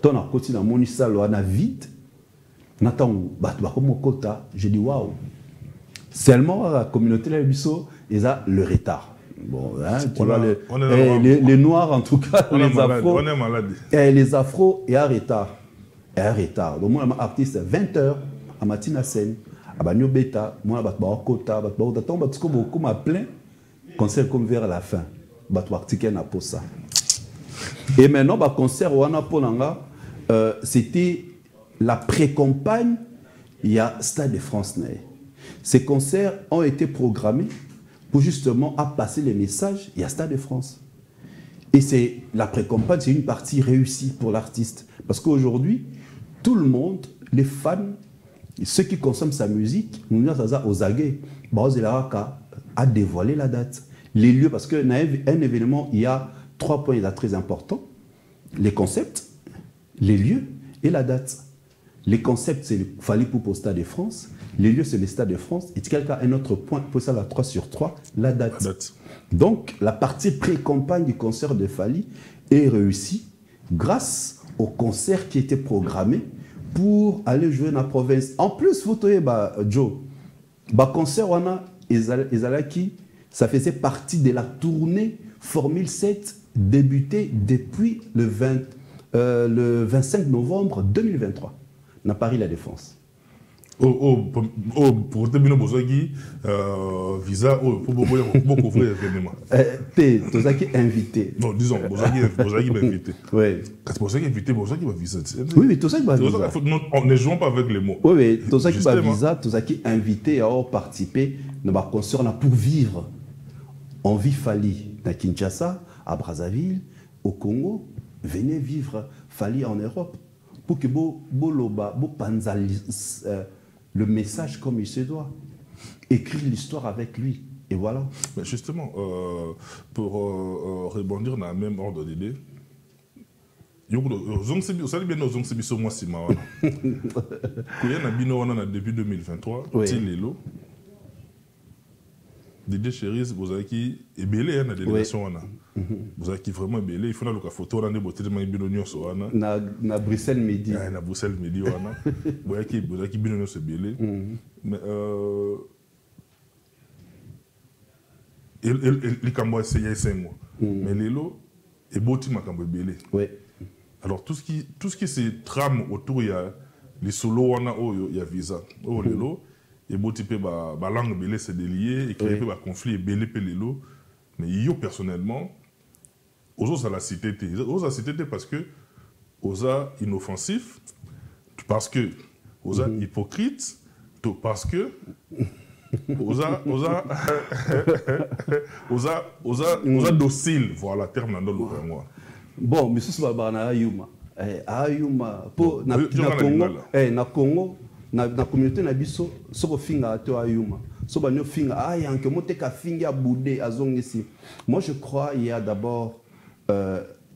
Ton à côté dans mon salle, on a vide. J'ai dit waouh. Seulement la communauté de l'Abisso, ils ont le retard. Bon, hein, tu vois, les Noirs en tout cas, les Afros. On est malade. Les Afros, il y a un retard. Il y a un retard. Donc, moi, artiste, 20h, à Matina Sen, à Bagno Beta, moi, à Kota, à beaucoup m'a plein, concert comme vers la fin. Et maintenant, le concert Wana Polanga, c'était la pré-campagne, il y a Stade de France. Ces concerts ont été programmés pour justement à passer les messages, il y a Stade de France. Et c'est la pré-campagne, c'est une partie réussie pour l'artiste. Parce qu'aujourd'hui, tout le monde, les fans, ceux qui consomment sa musique, nous disons aux aguets, a dévoilé la date. Les lieux, parce qu'un événement, il y a 3 points très importants. Les concepts, les lieux et la date. Les concepts, c'est le Fally Ipupa au Stade de France. Les lieux, c'est le Stade de France. Et quelqu'un a un autre point, pour ça, la 3 sur 3, la date. Donc, la partie pré-campagne du concert de Fally est réussie grâce au concert qui était programmé pour aller jouer dans la province. En plus, vous voyez, Joe, le concert, ça faisait partie de la tournée Formule 7 débutée depuis le 25 novembre 2023. Dans Paris La Défense. Pour terminer, visa, pour beaucoup ouvrir l'événement. Tu as invité. Non, disons, Bozagi m'a invité. Oui. Quand Bozagi invité, Bozagi va visa. Oui, mais Tozaki va visa. On ne joue pas avec les mots. Oui, mais Tozaki va visa, Tozaki invité à participer dans ma concert pour vivre. On vit Fally à Kinshasa, à Brazzaville, au Congo. Venez vivre Fally en Europe. Pour que le message comme il se doit. Écrire l'histoire avec lui. Et voilà. Mais justement, pour rebondir dans le même ordre d'idée, depuis 2023, Dédé Chéris, vous avez qui est belé dans la délégation. Vous avez qui vraiment belé. Il faut que la photo on a beauté de Binonion sur na Bruxelles midi. Na Bruxelles midi vous avez qui Binonion se belé. Mais il cambo essayé 5 mois. Mais l'élo est beauté ma cambo belé. Oui. Alors tout ce qui se trame autour il y a les solos il y a visa. Oh l'élo et beau type ba langue belé c'est délié et créer ba conflit et belé pelelo mais yo personnellement aux la cité parce que aux inoffensif parce que aux hypocrite parce que aux docile voilà terme dans le moi bon monsieur Subabana ayuma po na Congo na Congo na communauté na biso soko finga to ayuma so banyo finga yanke moteka finga boudé azongisi. Moi je crois il y a d'abord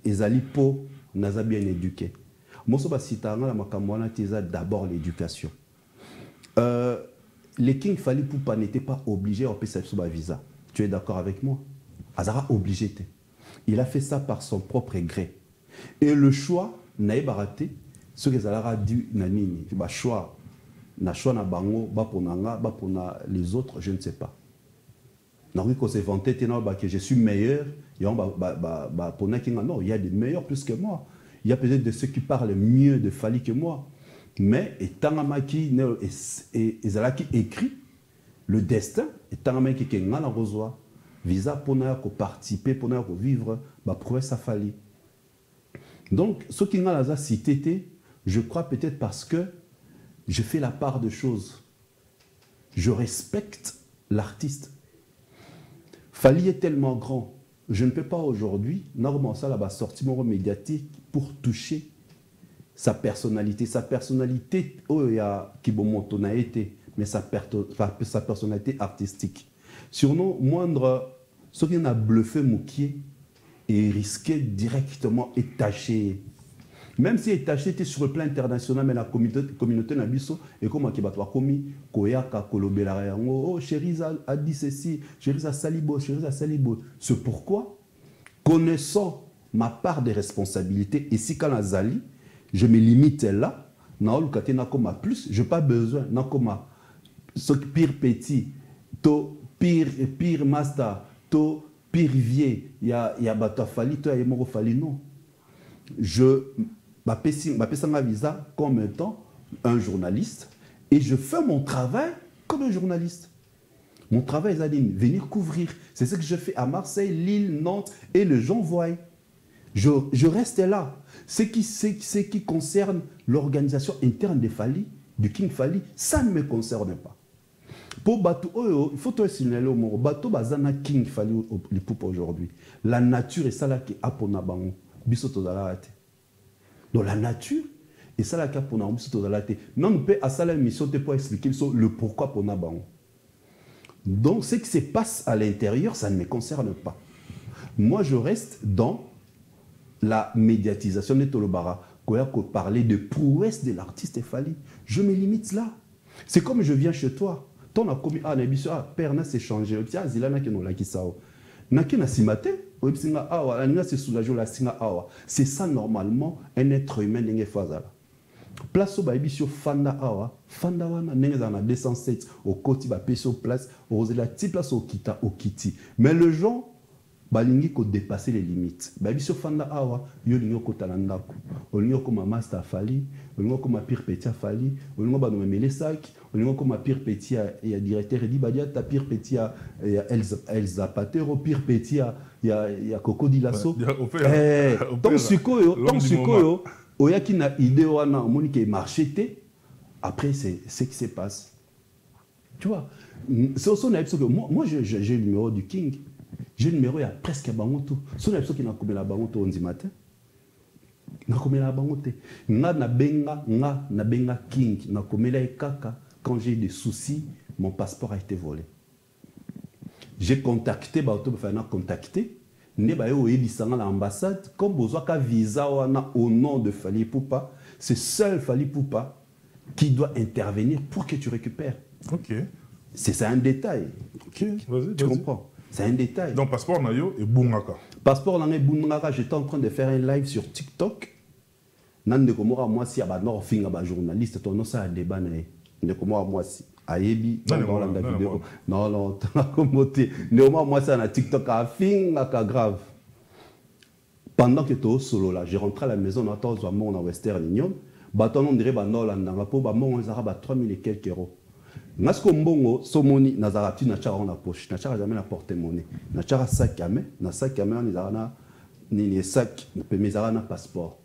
ezali po naza bien éduqué. Moi so ba sitanga la makamwana tiza d'abord l'éducation. Les King Fally Ipupa n'était pas obligé à payer son visa. Tu es d'accord avec moi? Azara obligé. Il a fait ça par son propre gré. Et le choix n'a pas raté. Ce que Zalara dit nanini, bah choix na choix na bango ba ponanga ba pona les autres je ne sais pas. Na oui qu'on s'est vanté que je suis meilleur, non, il y a des meilleurs plus que moi. Il y a peut-être de ceux qui parlent mieux de Fally que moi. Mais étant maki et Zalaki écrit le destin étant maki qui ngala reçoit visa pour participer pour vivre ba prouver sa Fally. Donc ce qui ngala cité je crois peut-être parce que je fais la part de choses. Je respecte l'artiste. Fally est tellement grand. Je ne peux pas aujourd'hui, normalement ça là-bas, sortir mon médiatique pour toucher sa personnalité. Sa personnalité, oh, il y a Kibomoto n'a été, mais sa personnalité artistique. Sur nos moindres, ce qui a bluffé Moukié et risqué directement et taché. Même si est acheté sur le plan international, mais la communauté Nabiso, et comme qui va commis, Koyaka, Kolobela, oh, Chériza a dit ceci, Chériza Salibo, Chériza Salibo. C'est pourquoi, connaissant ma part de responsabilité, et si quand la Zali, je me limite là, plus, je n'ai pas besoin, ce pire petit, to pire master, to pire vieux, il y a Batafali, to y a Fali, non. Je m'appelle un visa comme étant un journaliste et je fais mon travail comme un journaliste. Mon travail, c'est de venir couvrir. C'est ce que je fais à Marseille, Lille, Nantes et le gens voient. Je reste là. Ce qui concerne l'organisation interne des Fali, du King Fali, ça ne me concerne pas. Pour Batou, il faut te signaler au mot. Batou Bazana King Fali aujourd'hui. La nature est ça là qui a pour Nabango. Donc la nature et ça là qui a pour Nabango. Non, nous peut à ça la mission pour expliquer le pourquoi pour Nabango. Donc ce qui se passe à l'intérieur, ça ne me concerne pas. Moi, je reste dans la médiatisation de Tolobara. Pour parler de prouesse de l'artiste Fali. Je me limite là. C'est comme je viens chez toi. Ton a commis père n'a s'est changé. Tiens, zilana que nous la kisao. N'a que na simate. C'est ça normalement un être humain n'est pas. Place au baby sur Fanda Awa, Fanda wana n'est dans la 207 au côté ba peso place, au la type place au kita au kiti. Mais le gens balingi ko dépasser les limites. Baby sur Fanda Awa, yo lingo ko talandako. O lingo ko master Fali, o lingo ko ma pire petit Fali, o lingo ba no mele sac, o lingo ko ma pire petit ya directeur dit badia ta pire petit ya Elza Patero, pire petit ya Coco Dilasso. Donc sikoyo Oyaki na idée wana omoni ke marché té après c'est ce qui se passe. Tu vois, c'est aussi moi j'ai le numéro du King. J'ai le numéro il y a presque bangoto. Son episode qui na komela bangoto on dit matin. Na komela bangote. Na benga King na komela kaka quand j'ai des soucis, mon passeport a été volé. J'ai contacté bato bafana contacté. L'ambassade, comme besoin qu'un visa au nom de Fali Poupa, c'est seul Fali Poupa qui doit intervenir pour que tu récupères. Ok. C'est ça un détail. Ok, vas-y. Tu comprends? C'est un détail. Donc, passeport Nayo et Bungaka. Passeport Nayo et Bungaka, j'étais en train de faire un live sur TikTok. Nande Komora, moi, si, Nord Finga, journaliste, ton nom, ça a débat. Nande Komora, moi, si. Ayebi, non, néanmoins, moi, ça, na TikTok, à fin, à grave. Pendant que tu es solo là, j'ai rentré à la maison, on a Western Union, on dirait, non, là, on a 3000 et quelques euros. Nasko mbongo, somoni, nazarati, nachara na poche, nachara jamais la porte-monnaie, nachara sac à main, na sac à main, ni sac, mais na passeport.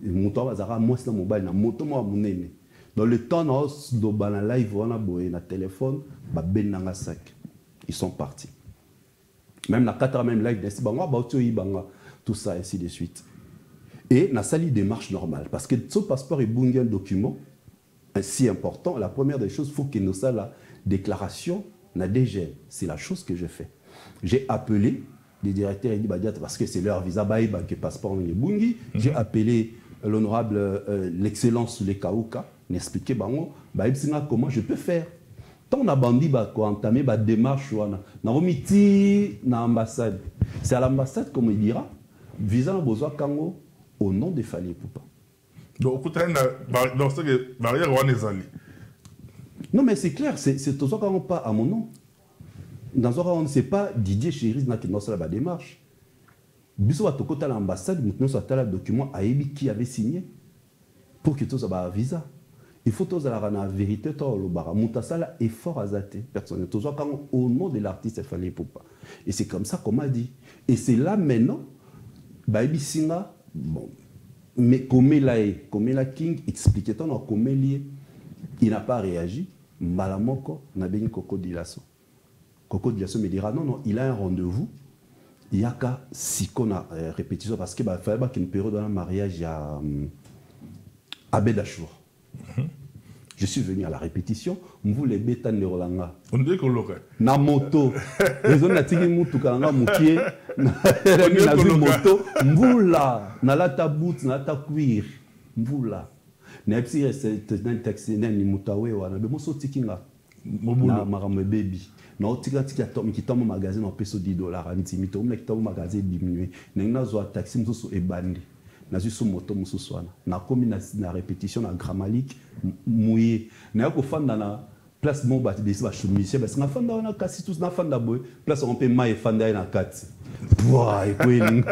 Monto, bazara, moi, c'est mobile, na moto, moi, mon aîné. Dans le temps, dans la live, on a boé na téléphone, ben sac. Ils sont partis. Même la 4 même live, tout ça, ainsi de suite. Et na sali démarche normale. Parce que ce passeport est un document si important. La première des choses, il faut qu'il nous ait la déclaration na DGL. C'est la chose que je fais. J'ai appelé les directeurs et dit parce que c'est leur visa baïba que passeport est bungi. J'ai appelé l'honorable l'excellence les Kauka. N'expliquer comment je peux faire. Tant on a bandi entamé la démarche na remiti na ambassade. C'est à l'ambassade comme il dira visa na besoin kango au nom de Fali Poupa. Donc dans cette barrière on est allé. Non mais c'est clair, c'est tout ça quand on pas à mon nom. Dans ce cas on ne sait pas Didier Chéris na qui dans la démarche. Biso wa tokota l'ambassade maintenant ça tala document ayebi qui avait signé pour que tout ça ba visa. Il faut tous la vérité, le bara. Moutasala est fort azaté, personnel. Tous au nom de l'artiste, il fallait pas. Et c'est comme ça qu'on m'a dit. Et c'est là maintenant, Baby Singa, bon, mais comme la King expliquait ton comment lié, il n'a pas réagi. Malamoko n'a bien Coco Dilasso. Coco Dilasso me dira non, il a un rendez-vous. Il y a qu'à si qu'on a répétition parce qu'il fallait qu'il y ait une période dans le mariage à Bédachour. Je suis venu à la répétition, vous les bêta nerolanga. On dit qu'on l'aurait. Na moto. Les zones natigi mutu kalanga mukie. Na moto. Mbula. Na lata boot, na lata cuir. Mbula. Na epsi c'est un taxi na ni mutawe wana. Be moso tikinga. Na maramwe baby. Na otika tika to mi kitamo magazine en peso $10 antimi to mi kitamo magazine diminué. Na nga zo taxi mso ebandi. Na su moto mususu wana na komi na répétition na grammatique mouillé na ko fanda na place mo ba bisi ba chumishe ba singa fanda wana kasi tous na fanda boy place on peut mai fanda na kati boy kweli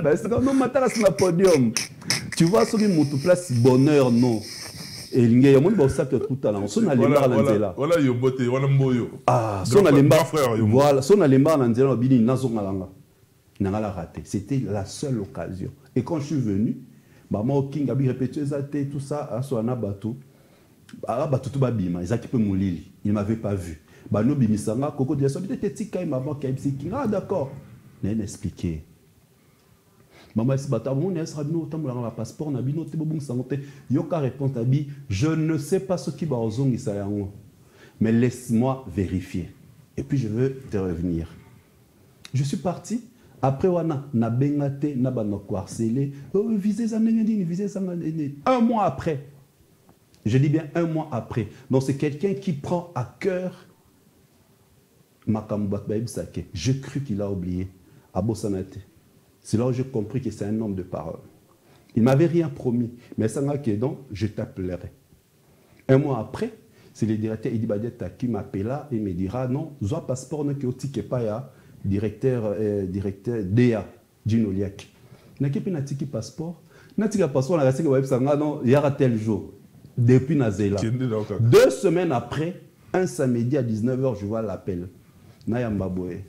ba singa no matara sur le podium tu vois ce qui monte place bonheur non et linge ya moni ba ça tout talent on sonne lemba na nzela voilà yo boté wana mboyo ah sonne lemba voilà sonne lemba na nzela bini nazo ngalanga nangala raté c'était la seule occasion. Et quand je suis venu, maman King a répété tout ça à Soana Batou. Batou tout babima, ils ont moulili. Il m'avait pas vu. Bah nous bimisanga Coco dit ça peut-être tika maman qui King. Ah d'accord. N'a expliqué. Maman si bata mon est rabino tamula la passeport na bino te bobung sangote. Yoka répond abi, je ne sais pas ce qui va ozongi ça yango. Mais laisse-moi vérifier. Et puis je veux te revenir. Je suis parti. Après, na bengate, na banoko harcelé, visez un mois après. Je dis bien un mois après. Donc c'est quelqu'un qui prend à cœur Makamoubat Baïb Sake. Je crus qu'il a oublié. Abosanate. C'est là où j'ai compris que c'est un homme de parole. Il ne m'avait rien promis. Mais ça m'a dit donc, je t'appellerai. Un mois après, c'est le directeur Idi Badeta qui m'appela et me dira non, zoa passeport ne qui otike pas ya. Directeur DA Dino Liak. Nakipi natiki passeport. Natika passeport na kasika websanga non yara tel jour. Depuis Nazela. 2 semaines après, un samedi à 19h, je vois l'appel. Nayambaboé.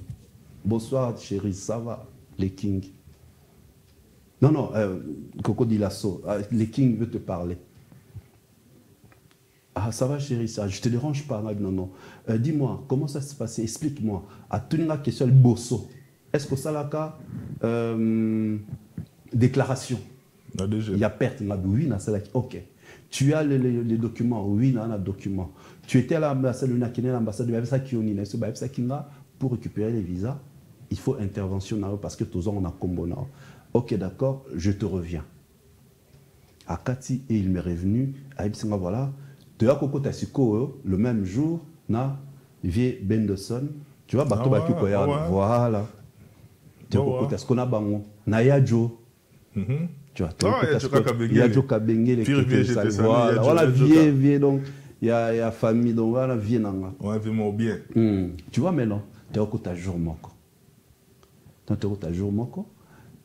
Bonsoir chérie, ça va les Kings. Non, Coco Dilasso, les Kings veut te parler. Ah, ça va chérie, ça, je te dérange pas. Non. Dis-moi, comment ça s'est passé? Explique-moi. À tenir la question, le bosso. Est-ce que ça l'a cas déclaration? Il y a perte. Oui, ok. Tu as les documents? Oui, il y a un document. Tu étais à l'ambassade de pour récupérer les visas. Il faut intervention parce que tous on a combo. Ok, d'accord, je te reviens. À Kati, et il m'est revenu. Voilà. De Akoko Tassiko, le même jour, na vie Benderson. Tu vois, Bato Baki Koyan. Voilà. Tu vois, Koko Tassiko na bango. Na Yadjo. Tu vois, Yadjo Kabenge. Voilà, vie, donc, il y a famille, donc voilà, vie nanga. Ouais, vraiment bien. Tu vois, maintenant, tu as Kota jour moko. Tu as Kota jour moko.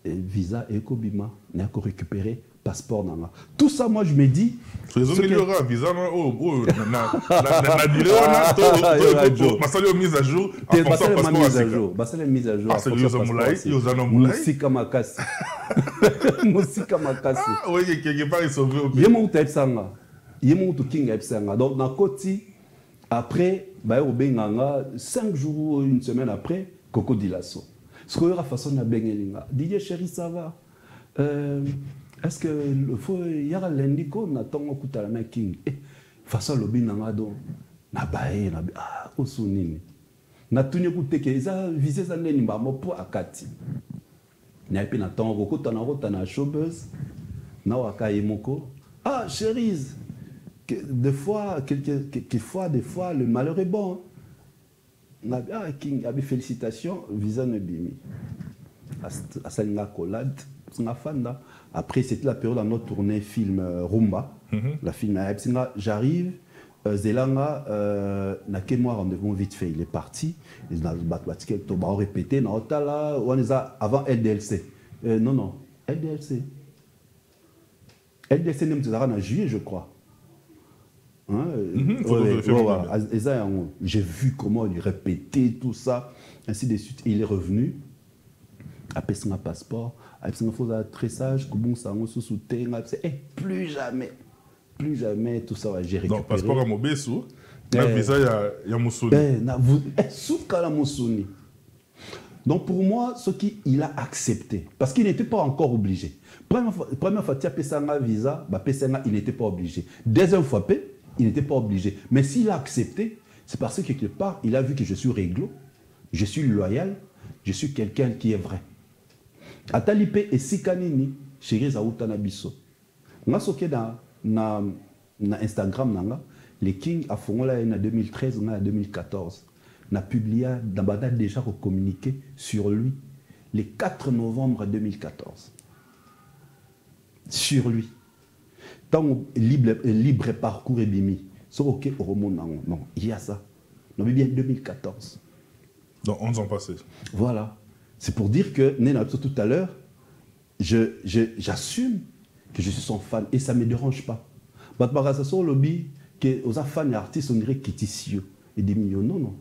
Visa et Kobima, n'a qu'à récupérer. Passeport nana. Tout ça, moi, je me dis. Faisons qu'il y aura visa, mise à jour. Mise à jour. Musika Makasi. Musika Makasi. Oui, quelque part, ils sont vus. Yémon Taipsanga. Yémon King Taipsanga. Donc, dans Koti, après, 5 jours ou une semaine après, Coco Dilasso. Ce qu'il y aura façon de Bengelinga. Didier chéri, ça va. Est-ce que il y a l'indico na tongo kutala na king façon lobi nanga do na bae na osunini na tunye kuteke za visé za neni ba mopo akati na epi na tongo kutana rota na showbuzz na wakaye moko chérie des fois le malheur est bon na king abi félicitations visa ne bimi asalinga collade nga fanda. Après, c'était la période de notre tournée film Rumba. La film j'arrive, Zelanga, n'a que moi rendez-vous vite fait. Il est parti. Il a répété. Avant LDLC. Non. LDLC. LDLC, c'est en juillet, je crois. J'ai vu comment il répétait tout ça. Ainsi de suite. Il est revenu. Après son passeport. Il faut être très sage, plus jamais tout ça va gérer. Donc, passeport à Mobesu, la visa, il y a Moussouni. Donc, pour moi, ce qu'il a accepté, parce qu'il n'était pas encore obligé. Première fois, tu as payé un visa, il n'était pas obligé. Deuxième fois, il n'était pas obligé. Mais s'il a accepté, c'est parce que quelque part, il a vu que je suis réglo, je suis loyal, je suis quelqu'un qui est vrai. Atalipe et Sikanini, chérie Zaouta Nabiso. Nga soke na Instagram nanga, les Kings a fait en 2013 ou en 2014. On a publié, Dabada déjà communiqué sur lui le 4 novembre 2014. Sur lui. Tant libre parcours et bimi. C'est ok, non, il y a ça. On a bien 2014. Donc 11 ans passés. Voilà. C'est pour dire que, Néna, tout à l'heure, j'assume que je suis son fan et ça ne me dérange pas. Parce que sur le lobby, que aux fans et artistes, on dirait qu'ils et des millions. Non, non.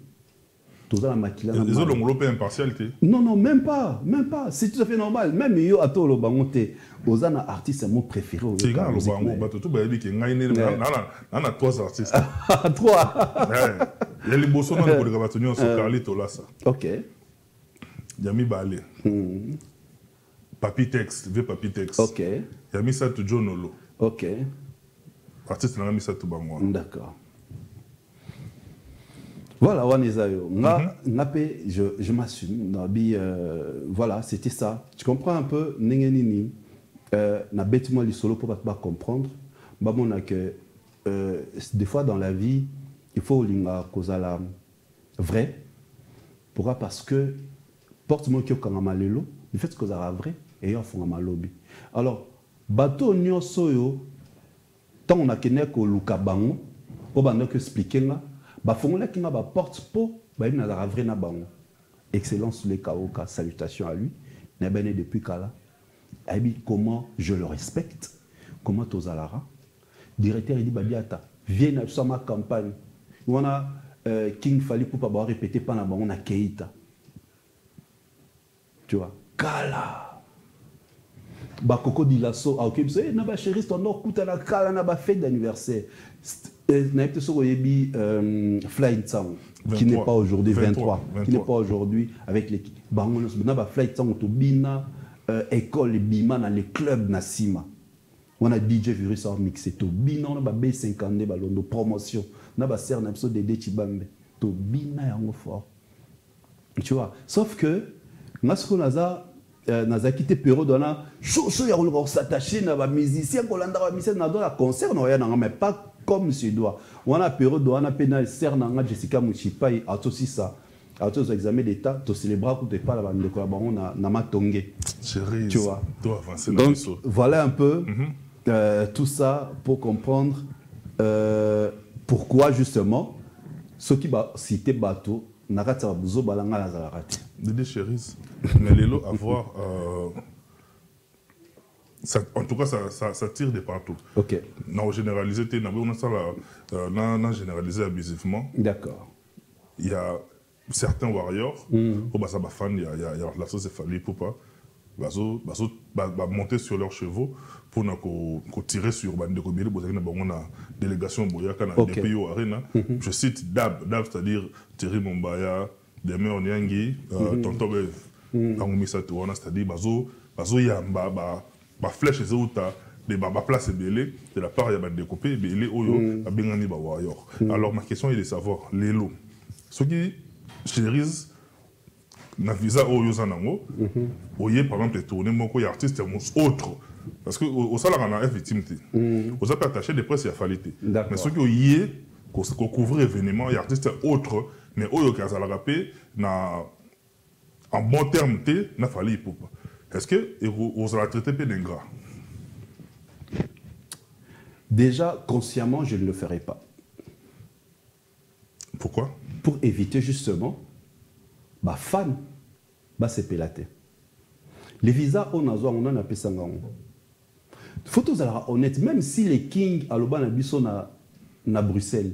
Les autres ont l'opé impartialité. Non, non, même pas. Même pas. C'est tout à fait normal. Même yo, à tout le bangote, aux artistes, c'est mon préféré. C'est quand le bango, tout le monde a 3 artistes. 3. Il y a les bossons dans le Gabatonion sur Carlito là. Ok. Yami Balé. Papi Tex, vieux Papi Tex. Ok. Yami Satou John Olo. Ok. Artiste n'a mis Satou Bamwa. D'accord. Voilà, je m'assume. Voilà, c'était ça. Tu comprends un peu, Nengenini. Na bêtement les solo pour pas comprendre. Que des fois dans la vie, il faut linga cause la vrai. Pourquoi? Parce que porte-moi qui est quand même le fait que ça vrai et on fait un lobby. Alors, bateau nyo soyo, tant on a qu'une ko luka bango, pour bande que expliquer là, bah font là qui m'a porte pour bah il n'a vrai na bango. Excellence les kaoka, salutations à lui. N'a bené depuis kala. Comment je le respecte, comment Tozalara, directeur il dit Babiata, viens sur ma campagne. On a King Fali pour pas avoir répété pendant on a Keita. Tu vois, Kala. Bakoko dit l'assaut, ah ok, c'est na ba chérie, ton or coûte à la Kala na ba fête d'anniversaire. Na été sur Yebi Flying Town qui n'est pas aujourd'hui 23, qui n'est pas aujourd'hui avec les bangonos, na ba Flying Town to bina. École Bima dans les clubs Nassima. On a DJ Virus en mixé. To Bina, on a B50 ballon promotion. On a serre un épisode de Dechibambe. To Bina est en fort. Tu vois. Sauf que, on a quitté Péro dans la chose, on s'attacher à la musicien, on a mis dans la concert, mais pas comme ce doit. On a Péro dans la pénal, serre dans Jessica Mouchipai, à tout ça. Alors, tu as examen d'État, tu célébres que tu n'es pas la bande de collaboration, on a matongé. Chérie, tu vois. Donc, voilà un peu tout ça pour comprendre pourquoi, justement, ceux qui vont citer bateau, n'a pas besoin de balanga la zalarate. Dédé chérie, mais les lots à voir, en tout cas, ça tire de partout. Ok. Non, généralisé, on a généralisé abusivement. D'accord. Il y a certains warriors, ça va fan, il y a la sauce effalée pour pas monter sur leurs chevaux pour tirer sur la délégation Boyaka dans les pays au arena. Je cite Dab, c'est-à-dire Thierry Mombaya, Deme Onyangi, Tonton Bev, c'est-à-dire bazo yamba flèche et autres de place belé de la part il y a découpé belé oyo bengani ba warrior. Alors ma question est de savoir les lots. Ce qui chérise na visa oyo zanango oye par exemple tourner moko ya artiste autre parce que au salaire na victime aux pas attaché de presse ya falité mais ce qui oye ko couvrir événement ya artiste autre mais oyo ka zala rapé na en bon terme té na fali pour est-ce que vous allez traiter peu d'ingrat? Déjà consciemment je ne le ferai pas. Pourquoi? Pour éviter justement, fan, c'est pélaté. Les visas, on en a fait Il faut être honnête, même si les kings à l'Oban à Bruxelles,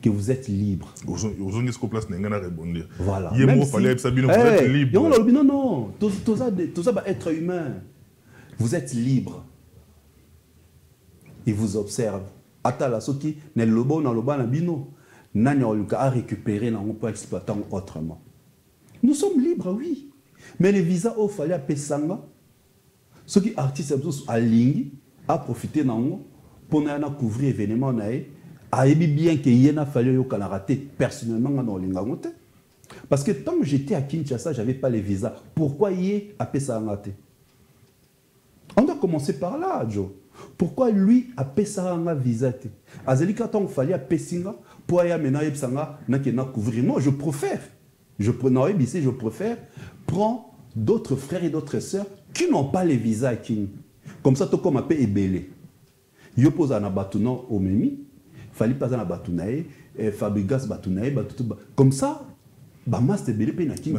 que vous êtes libre. Vous avez place n'a répondre. Voilà. Vous êtes libre. Non, non, tout ça va être humain. Vous êtes libre. Ils vous observent. Atala soki ne lobo na loba na bino. Nani a récupéré, on peut exploiter autrement. Nous sommes libres, oui. Mais les visas, il fallait appeler Sanga. Ceux qui artistes à ligne, à profiter pour couvrir l'événement, ayebi bien que yena fallu yo kana raté personnellement dans lingangote. Parce que tant que j'étais à Kinshasa, j'avais pas les visas. Pourquoi yé a pesa ngate? On doit commencer par là, Joe. Pourquoi lui a pesa nga visa te? Azeli ka tant fallait a pesinga pour ya mena yebsanga na ke na couvrir. Moi, je préfère prends d'autres frères et d'autres sœurs qui n'ont pas les visas à King. Comme ça, tout comme un peu ébélé. Yo pose un abatounan au Memi, fallait pas un abatounae, Fabrigas batounae, comme ça, masse de bélé na King.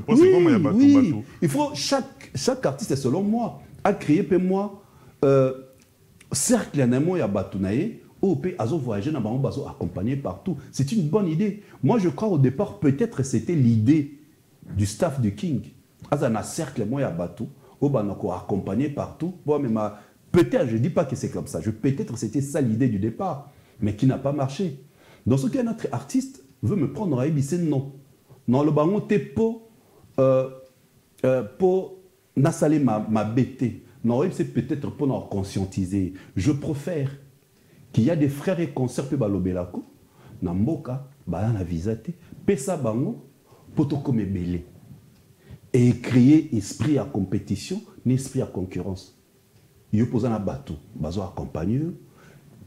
Oui, il faut chaque artiste, selon moi, a créé pour moi cercle en amont ya batounae. OP azo voyager na bango bazo accompagner partout. C'est une bonne idée. Moi je crois au départ peut-être c'était l'idée du staff du King. Azana cercle moi ya bateau, au banako accompagner partout. Bon mais peut-être je dis pas que c'est comme ça. Peut-être c'était ça l'idée du départ, mais qui n'a pas marché. Dans ce cas notre artiste veut me prendre à Ebissé non. Non le bango te po nasale ma bêté. Non c'est peut-être pour nous conscientiser. Je préfère qu'il y a des frères et consoeurs pe balobelako na mboka ba na visate pesa bango poto comme belé et créer esprit à compétition n'esprit à concurrence yo posa na bateau bazo accompagner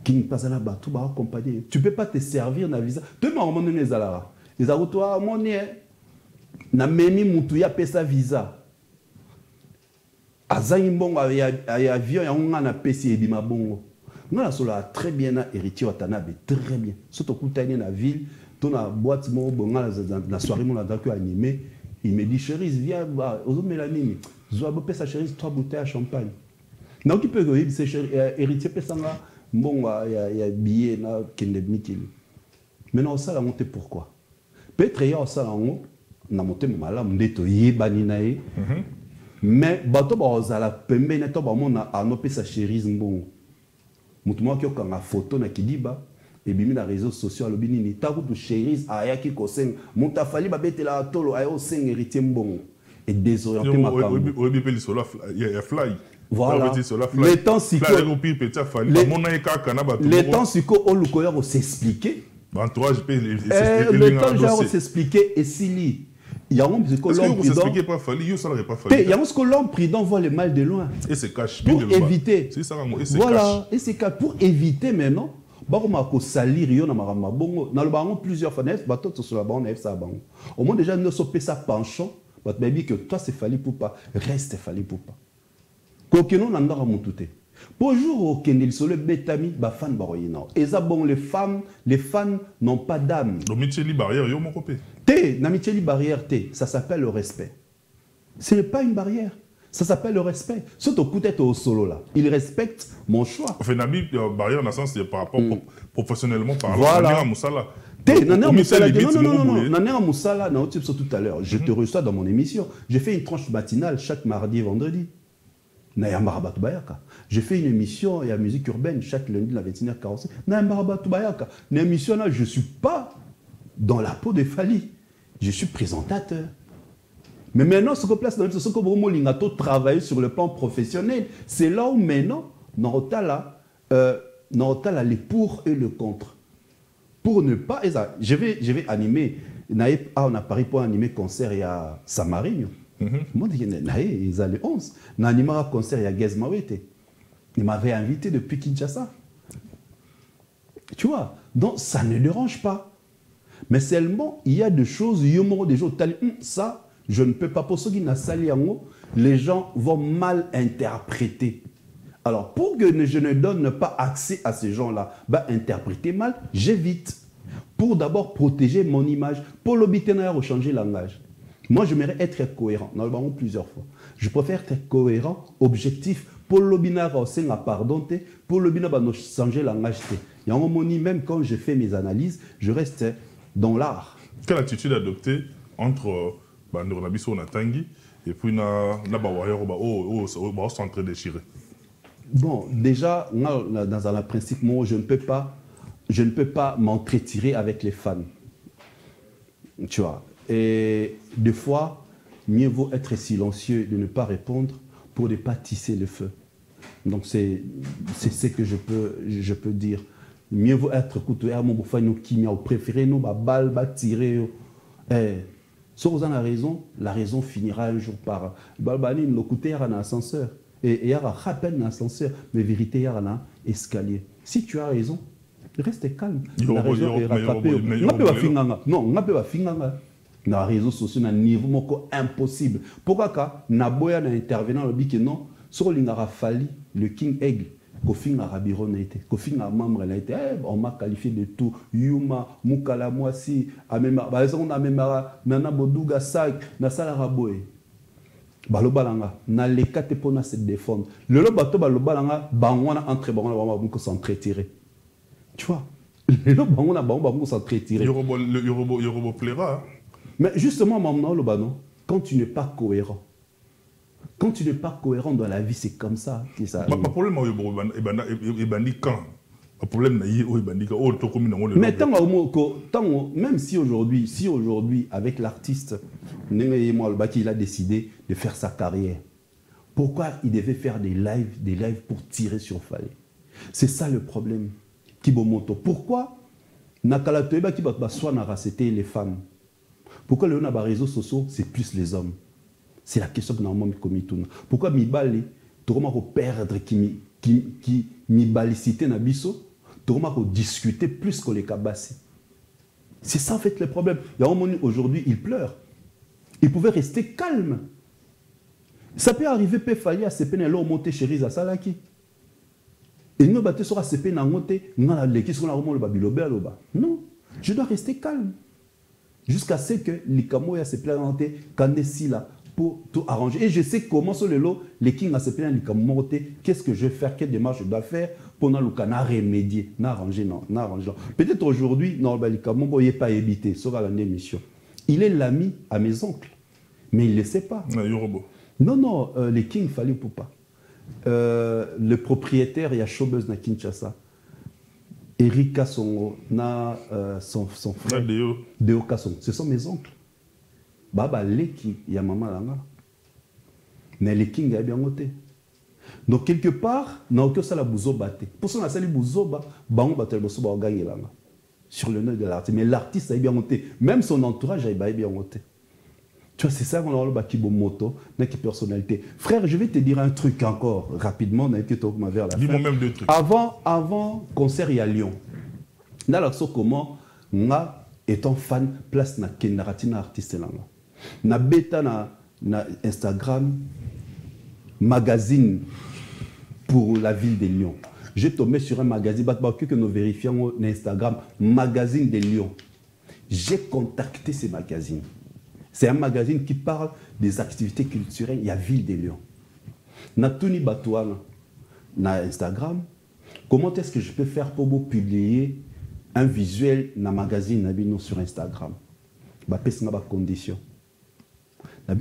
qui ne pas na bateau ba accompagner tu peux pas te servir na visa te maman ne ezala ezako toi monie na memi mutu ya pesa visa azangi mbongo ya avion ya ngana pesi ebima bongo. Nous avons très bien héritier Watanabe, très bien. Surtout quand on est dans la ville, dans la boîte, dans la soirée, on a animé. Il me dit, chérie, viens, aux Mélanie, je vais payer sa chérie 3 bouteilles à champagne. Donc, il peut dire, c'est héritier, bon, il y a billet, il y a des maintenant, ça a monté pourquoi? Peut-être qu'il y a ça, on a monté mon malade, on a dit, mais, bateau, on a la pembe, on a payé sa chérie, bon. Mutumwa qui a photo na kidiba et bimi na réseaux sociaux alobi nini taku tu chérise ayaki koseng mutafali babetela tolo ayo seng héritier mbongo et désorienté makambo obi pe lisolo ya fly voilà le temps siko le temps siko olukoya ko s'expliquer entourage pe le temps genre s'expliquer et sili. Il y a un que l'homme prudent voit le mal de loin. Et se cache. Pour éviter. Voilà. Et c'est pour éviter maintenant. Baromako salir yo na marama bongo. Na le baron plusieurs fois nef bateau sur la bande nef ça bango. Au moins déjà ne sopé ça penchant. But baby que toi c'est fallu pour pas. Reste fallu pour pas. Kokeno na ndara mutute. Bonjour au Kendel sur le bétami ba fan baroyina. Et ça bon les fans n'ont pas d'âme. Donc Micheli barrière yo mon copé. Na Micheli barrière ça s'appelle le respect. Ce n'est pas une barrière. Ça s'appelle le respect. Surtout peut-être au solo là. Il respecte mon choix. Enfin nabi barrière dans le sens par rapport professionnellement parlant. Voilà. Moussala. Non, Moussala, tout à l'heure. Je te reçois dans mon émission. J'ai fait une tranche matinale chaque mardi et vendredi. J'ai fait une émission et la musique urbaine chaque lundi à 21h45. Une émission là, je ne suis pas dans la peau de Fali. Je suis présentateur. Mais maintenant, ce que place dans ce que travailler sur le plan professionnel, c'est là où maintenant, on a les pour et le contre. Pour ne pas, je vais animer, on a Paris pour animer concert, il y a Samarine. Moi, ils allaient 11. On a animé un concert, il y a Gazmawete. Il m'avait invité depuis Kinshasa. Tu vois, donc ça ne dérange pas. Mais seulement, il y a des choses, ça, je ne peux pas. Pour ceux qui n'ont pas les gens vont mal interpréter. Alors, pour que je ne donne pas accès à ces gens-là, interpréter mal, j'évite. Pour d'abord protéger mon image. Pour l'obtenir ou changer langage. Moi, j'aimerais être cohérent. Nous l'avons plusieurs fois. Je préfère être cohérent, objectif. Pour l'obtenir, pardon, pour l'obtenir, changer langage. Il y a un moment, même quand je fais mes analyses, je reste dans l'art. Quelle attitude adopter entre Ndoronabiso Natangi et puis centre déchiré? Bon, déjà, dans un principe, moi, je ne peux pas m'entretirer avec les fans. Tu vois. Et des fois, mieux vaut être silencieux, de ne pas répondre pour ne pas tisser le feu. Donc, c'est ce que je peux dire. mieux vaut être couteau à mon bouffon nous qui nous préféré nous ba balle ba tirer sauf vous en a raison, la raison finira un jour par balbani le couteau à un ascenseur et il y a rappel un ascenseur mais vérité il y a un escalier. Si tu as raison, reste calme. La raison est rattrapée. Non, on n'a pas finganga. Na réseaux sociaux na niveau moko impossible. Pourquoi ka na boya na intervenant le biki non sur l'ingara fali le king egg Kofi Ngarabiron a été, Kofi Ngamamre a été, on m'a qualifié de tout, Yuma, Mukala, Mwasi, Amema, par exemple, on a Memara, Nana Bodouga, Sak, Nasala Raboé. Balobalanga, na les quatre pour se défendre. Le bateau Balobalanga, Bangwana entre Bangwana, Bangwana, s'entretiré. Tu vois, le Bangwana, Bangwana, s'entretiré. Yorobo plaira. Mais justement, maintenant, le banon, quand tu n'es pas cohérent, quand tu n'es pas cohérent dans la vie, c'est comme ça. Pas de problème, mais même si aujourd'hui, avec l'artiste, il a décidé de faire sa carrière, pourquoi il devait faire des lives pour tirer sur Fallé? C'est ça le problème. Kibomoto. Pourquoi c'était les femmes? Pourquoi les réseaux sociaux, c'est plus les hommes? C'est la question que normalement je. Pourquoi Mibali, tu vas perdre qui Mibalicité na biso, tu vas discuter plus que les cabassi. C'est ça en fait le problème. Il y a un moment aujourd'hui, il pleure. Il pouvait rester calme. Ça peut arriver, peut falloir à CP n'alo monter chez Riza Salaki. Et nous battre sur CP n'a monté, n'a la l'équipe sur la roman le babilobe loba. Non, je dois rester calme jusqu'à ce que les camoya se planter quand est là. Pour tout arranger. Et je sais comment sur le lot, les kings a se plaint qu'est-ce que je vais faire, quelle démarche je dois faire pour nous remédier, n'arranger, non. Peut-être aujourd'hui, non, il n'est pas évité, sur la émission. Il est l'ami à mes oncles, mais il ne le sait pas. Non, les kings, il fallait pour pas. Le propriétaire, il y a Showbuzz na Kinshasa. Eric Kasongo, son frère, Deo Kasongo, ce sont mes oncles. Baba leki ya maman langa. Mais les kings a bien noté. Donc quelque part, n'a aucun ça la bouzo batte. Pour ça on a sali bouzo ba, bango batte le bosso ba gagner langa. Sur le nom de l'artiste. Mais l'artiste a bien noté. Même son entourage a bien noté. Tu vois, c'est ça qu'on a le bakibo moto, n'a que personnalité. Frère, je vais te dire un truc encore rapidement, n'a que toi vers la fin. Dis-moi même deux trucs. Avant concert à Lyon. Dans la comment nga étant fan place na Kendaratina artiste langa. Na bêta na Instagram magazine pour la ville de Lyon. J'ai tombé sur un magazine que nous vérifions na Instagram magazine de Lyon. J'ai contacté ce magazine. C'est un magazine qui parle des activités culturelles. Il y a ville de Lyon. Na Tuni Batouana na Instagram. Comment est-ce que je peux faire pour vous publier un visuel na magazine na sur Instagram? Bah pèse na ba condition.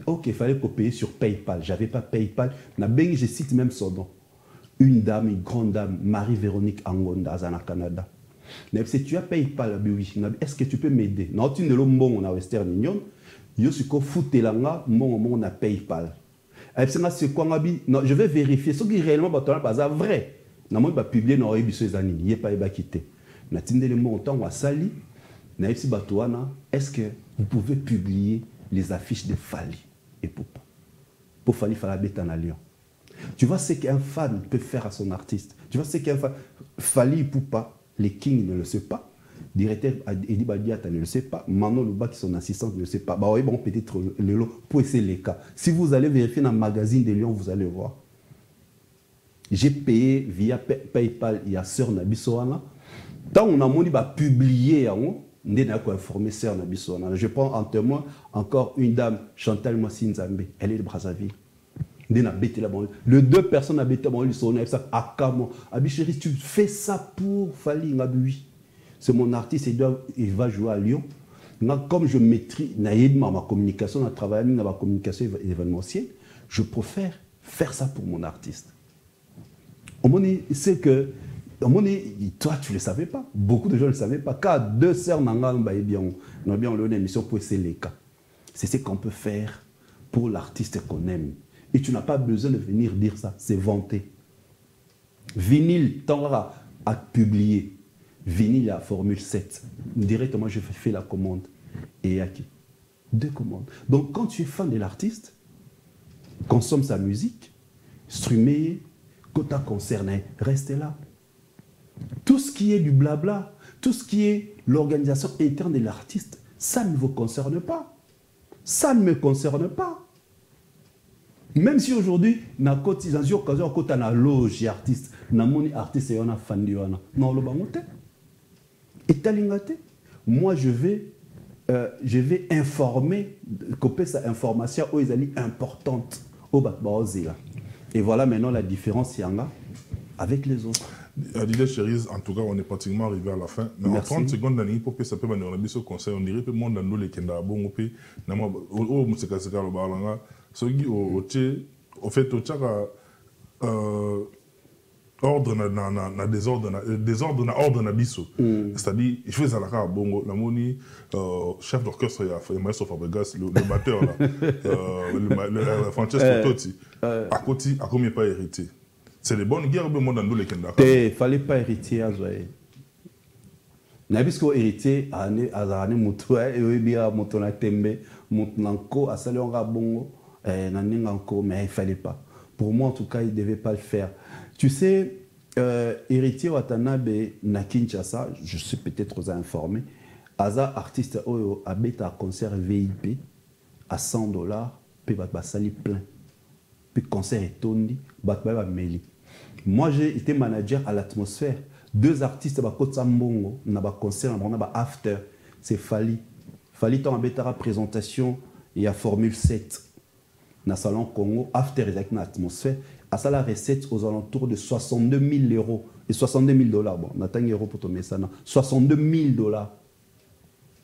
Ok, il fallait payer sur PayPal. J'avais pas PayPal. Je cite même son nom. Une dame, une grande dame, Marie-Véronique Angonda, au Canada. Si tu as PayPal, est-ce que tu peux m'aider? Non, tu ne l'as pas Western Union. Je suis foutu là, on a PayPal. Je vais vérifier ce qui est réellement vrai. Je ne vais pas publier dans les années. Je ne vais pas quitter. Est-ce que vous pouvez publier les affiches de Fali et Poupa? Pour Fali Falabeta à Lyon. Tu vois ce qu'un fan peut faire à son artiste. Tu vois ce qu'un fan... Fali et Poupa, les Kings ne le savent pas. Directeur Edi Badiata ne le sait pas. Manon Luba, qui est son assistante, ne le sait pas. Bah oui, bon, peut-être le lot pour essayer les cas. Si vous allez vérifier dans le magazine de Lyon, vous allez voir. J'ai payé via PayPal, il y a Sœur Nabisoana. Tant on a moni bah publier je prends en témoin encore une dame, Chantal Massinzambe, elle est de Brazzaville. Les deux personnes habitent à tu fais ça pour Fali Ngabi. C'est mon artiste, il va jouer à Lyon. Comme je maîtrise ma communication, je travaille dans ma communication événementielle, je préfère faire ça pour mon artiste. C'est que toi, tu ne le savais pas. Beaucoup de gens ne le savaient pas. Car deux sœurs n'ont bien une émission pour essayer les cas. C'est ce qu'on peut faire pour l'artiste qu'on aime. Et tu n'as pas besoin de venir dire ça. C'est vanté. Vinyle tendra à publier. vinyle à Formule 7. Directement, je fais la commande. Et il y a qui? 2 commandes. Donc, quand tu es fan de l'artiste, consomme sa musique, streamer, quand tu as concerné, reste là. Tout ce qui est du blabla, tout ce qui est l'organisation interne de l'artiste, ça ne vous concerne pas. Ça ne me concerne pas. Même si aujourd'hui, dans l'occasion, quand tu as la loge artiste, dans mon artiste, on a fan de non, le bangote. Et talingate. Moi, je vais informer, couper sa information où ils allaient importante au Batbaozela. Et voilà maintenant la différence, Yanga, avec les autres. Didier Chérise, en tout cas, on est pratiquement arrivé à la fin. Mais en 30 secondes, ça peut être un conseil. On dirait que le monde dans les Kenda, bon, au fait, ordre na désordre na ordre na biso. C'est-à-dire, il faut à la bongo, la moni, chef d'orchestre, il y a Maestro Fabregas, le batteur, le Francesco Totti, à côté, à combien pas hérité. C'est les bonnes guerres, mais moi, dans les Kenda. Il ne fallait pas hériter à Zoé. Nabisko hérité, à Azarane Moutoua, et Oebia, Moutona Tembe, Moutnanko, à Salonga Bongo, Naninganko, mais il ne fallait pas. Pour moi, en tout cas, il ne devait pas le faire. Tu sais, héritier Watanabe na Kinshasa, je suis peut-être aux informé, Aza artiste Oyo habite à concert VIP à $100, puis va sali plein. Puis concert est tondi, va meli. Moi, j'ai été manager à l'atmosphère. 2 artistes à Kota Mbongo, na ba concert, na ba after, c'est Fali. Fali ton habitera présentation, il y a Formule 7 dans le salon Congo, after avec l'atmosphère. À ça, la recette aux alentours de 62 000 € et 62 000 $. Bon, on attend un euro pour tomber ça. 62 000 $.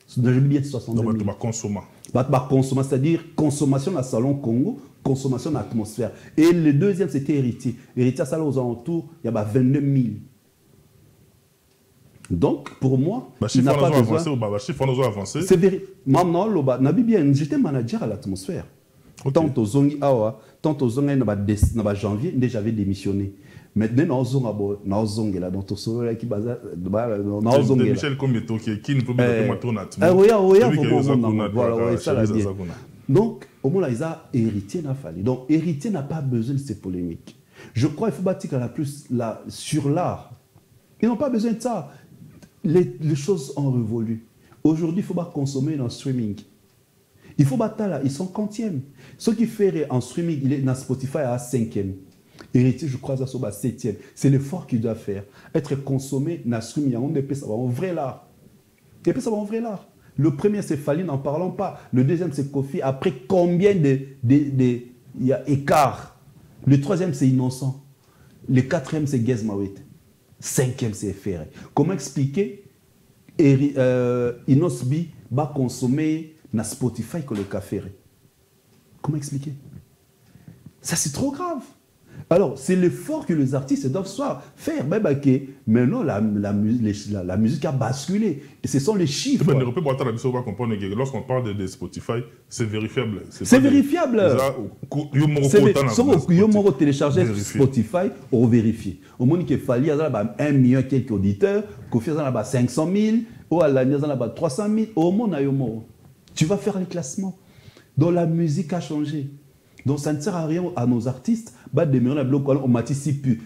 Je dis bien 62 000. Donc, consommation, c'est-à-dire consommation dans le salon Congo, consommation dans l'atmosphère. Et le deuxième, c'était héritier. Héritier, ça, aux alentours, il y a 22 000. Donc, pour moi, il n'a pas besoin. C'est vrai. Maintenant, j'étais manager à l'atmosphère. Okay. Tant aux zongi awa, tant aux zongi na janvier, déjà j'avais démissionné. Maintenant, na zongi là, dans tout solo là qui baza, na zongi là. Michel Kombeto qui ne peut pas mettre en atmosphère. Voilà, ça la bien. Donc, au moins là, ils ont héritier n'a fallu. Donc, héritier n'a pas besoin de ces polémiques. Je crois qu'il faut bâtir sur l'art. Ils n'ont pas besoin de ça. Les choses ont révolu. Aujourd'hui, il faut pas consommer dans le streaming. Il faut battre là, ils sont 40e. Ce qui fait en streaming, il est dans Spotify à 5e. Héritier, je crois, ça soit 7e. C'est l'effort qu'il doit faire. Être consommé dans le streaming, on peut savoir en vrai l'art. Et puis ça va en vrai l'art. Le premier, c'est Fali, n'en parlons pas. Le deuxième, c'est Kofi. Après, combien il y a écart. Le troisième, c'est Innocent. Le quatrième, c'est Gezmawet. 5e, c'est Ferré. Comment expliquer Inosbi va consommer na Spotify que le café. Comment expliquer? Ça, c'est trop grave. Alors, c'est l'effort que les artistes doivent faire. Maintenant, la musique a basculé. Et ce sont les chiffres. Lorsqu'on parle de Spotify, c'est vérifiable. C'est vérifiable. Si vous téléchargez Spotify, on vérifie. Au moment qu'il fallait, il y a 1 million et quelques auditeurs, qu'il y a 500 000, ou à l'année, il y a 300 000. Au monde, tu vas faire les classements. Donc la musique a changé. Donc ça ne sert à rien à nos artistes. On m'a dit plus.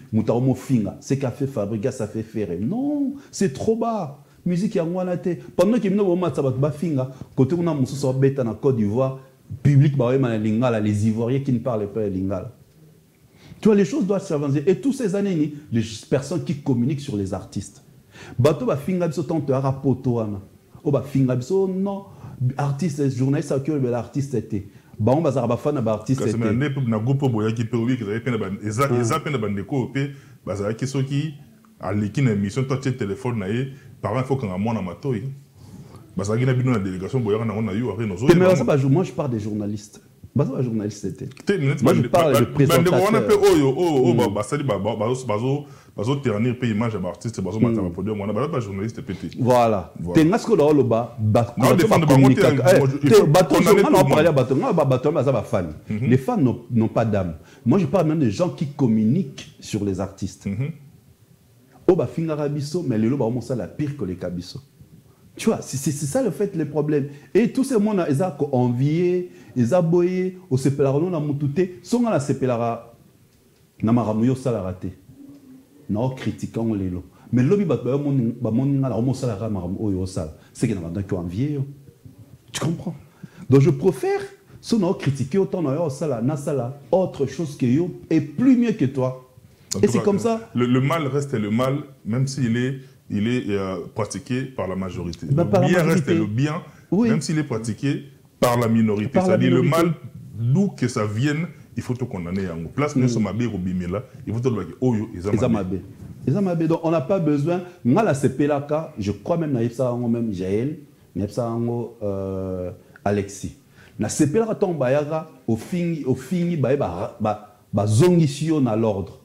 C'est qu'a fait Fabregas, ça fait faire. Non, c'est trop bas. Musique ya ngwana te. Pendant que nous on ça ba finga, côté on a mususu beta na Côte d'Ivoire, public ba ma lingala, les Ivoiriens qui ne parlent pas lingala. Tu vois, les choses doivent s'avancer. Et tous ces années, les personnes qui communiquent sur les artistes. Bato ba finga biso tante ara poto wana. O ba finga biso non. Artiste, journaliste, l'artiste était. Bon, bah ça va faire un artiste. C'est un peu na groupe boya qui peut oui qui avait peine de bande copé, bah ça qui sont qui à l'équipe émission toi tu téléphone naé, par exemple faut qu'on a moins na matoi. Bah ça qui na bino na délégation boya na on a eu après nos autres. Mais ça bah moi je parle des journalistes. Bah ça journaliste c'était. Moi je parle de présentateurs. On a peu bah ça dit bazo ternir pays image d'artiste bazo mata produire moi na ba journaliste pété. Voilà. Tengasko là le bas non défendre communication. Les fans n'ont pas d'âme. Moi je parle même des gens qui communiquent sur les artistes. Oh, bah, fingara biso, mais le lo, bah, on ça la pire que les cabisso. Tu vois, c'est ça le fait, le problème. Et tout ce monde, ils ont envié, ils ont boyé, au sepelara, on a moutouté, son à la sepelara, n'a pas ramouillé, ça l'a raté. Non, critiquant les lots. Mais l'objet, c'est qu'il y en a qui ont envié. Tu comprends? Donc je préfère, si on a critiqué autant dans autre chose que yo, et plus mieux que toi. Et c'est comme ça. Le mal reste le mal, même s'il est, pratiqué par la majorité. Ben, le bien reste le bien, oui. même s'il est pratiqué par la minorité. C'est-à-dire le mal, d'où que ça vienne, il faut tout condamner. En place, nous sommes à Bimela, il faut tout le Oyo, ils ont mabé. Donc on n'a pas besoin. Moi, la CPLAK, je crois même que même Jaël, Alexis. La CPLAK tombe au fini, zongisio na l'ordre.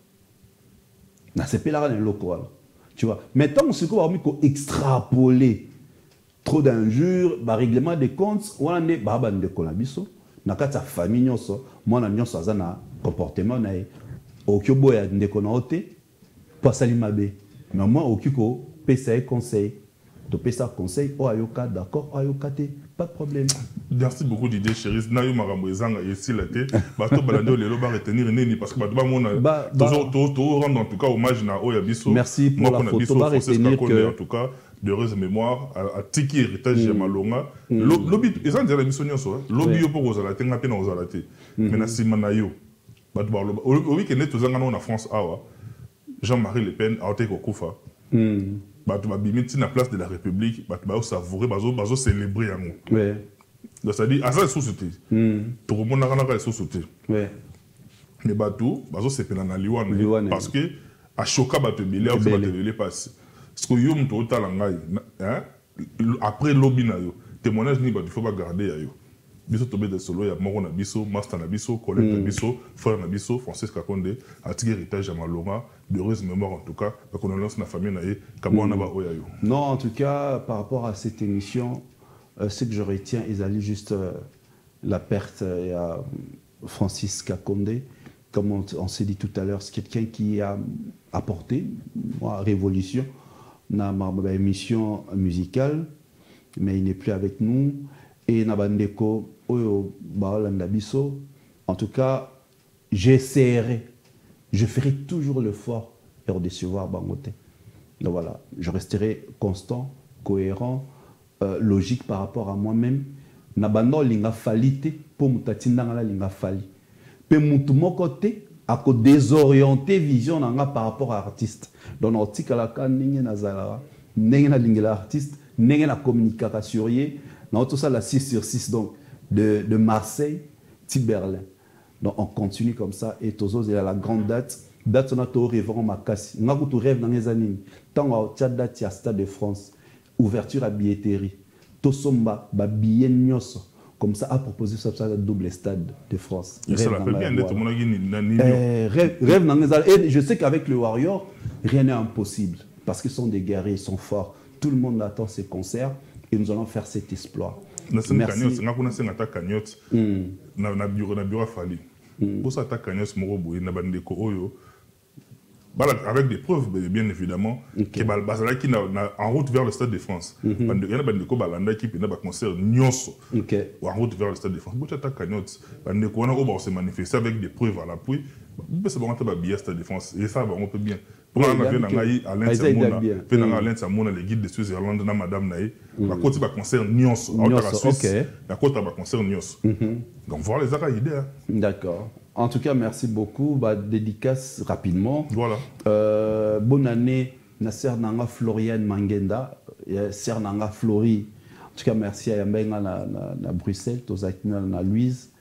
La CPLAK est local. Tu vois. Maintenant, on se trouve extrapoler trop d'injures, règlement des comptes, on est baban de colabiso. Na kata famille nyoso, moi na nyoso azana comportement na okyobo ya ndeko na ote. Pas salimabe. Mais moi, au Kiko, PCA conseil. Tu PCA conseil, oh ayoka, d'accord, oh ayoka, pas de problème. Merci beaucoup d'idées, chérie. Nayo Maramboezanga, ici la tête. Bato Balando, les lobas retenir Neni, parce que toujours rendre en tout cas hommage à Oyabiso. Merci pour la photo. Retenir que, en tout cas, d'heureuse mémoire, à Tiki Héritage Yamalonga. Lobby, ils ont dit la mission, lobby pour Ozalate, n'a pas Ozalate. Mais na Simanayo. Bato Barloba. Au week-end, tous en France, Awa. Jean-Marie Le Pen a été au Koufa. Bato babimiti na place de la République, bato ba savourer, bazo célébrer yango. Ouais. Donc ça dit asa sous-sauté. Tout le monde n'a pas sous-sauté. Ouais. Mais bato bazo sepena na liwane parce que a choka bato belé ou bato belé passe. Parce que yo mto talangai, hein, après lobby na yo, témoignage ni bato faut pas garder ya yo. Biso tombé de solo ya moko na biso, master na biso, collègue na biso, frère na biso, Francis Kakonde, Atigé Héritage Yamalonga, d'heureuse mémoire en tout cas, la condolence na famille na ye, kamo na ba oyayo. Non, en tout cas, par rapport à cette émission, ce que je retiens, ils allaient juste la perte à Francis Kakonde, comme on s'est dit tout à l'heure, c'est quelqu'un qui a apporté moi, révolution dans ma émission musicale, mais il n'est plus avec nous. Et Nabandeko, Oyo, Baolanda Biso, en tout cas, j'essaierai, je ferai toujours l'effort pour décevoir Bangote. Donc voilà, je resterai constant, cohérent, logique par rapport à moi-même. Nabando linga falite pour mutatinda linga fali. Pe mutu mokote ako désorienter vision nanga par rapport à artiste. Dans l'article la kan ninge nazala, ninge na lingela artiste, ninge na communication sur yé. Dans tout ça, la 6/6, donc, de Marseille, Berlin. Donc, on continue comme ça. Et Tozo, il y a la grande date. Date, on a tout rêvé en Makassi. On a tout rêve dans les années. Tant on a date, il y a Stade de France. Ouverture à billetterie. Tosomba, billet nyoso. Comme ça, a proposé ça, le double Stade de France. Ça l'appelle bien d'être mon rêve dans les années. Et je sais qu'avec le Warrior, rien n'est impossible. Parce qu'ils sont des guerriers, ils sont forts. Tout le monde attend ces concerts. Et nous allons faire cet exploit. Merci. Avec des preuves, bien évidemment, qui en route vers le Stade de France. Il y a un concert en route vers le Stade de France. On s'est manifesté avec des preuves à l'appui. On peut bien Stade de France. Et ça, on peut bien. Pour Alain Samona, les guides de Suisse-Irlande, Madame Naï, la côte va concert Nyos. La côte va concert Nyos. Donc voilà les idées. D'accord. En tout cas, merci beaucoup. Dédicace rapidement. Voilà. Bonne année, Nasser Nanga Floriane Mangenda, Ser Nanga Flori. En tout cas, merci à Yambenga na Bruxelles, Tozakina na Louise.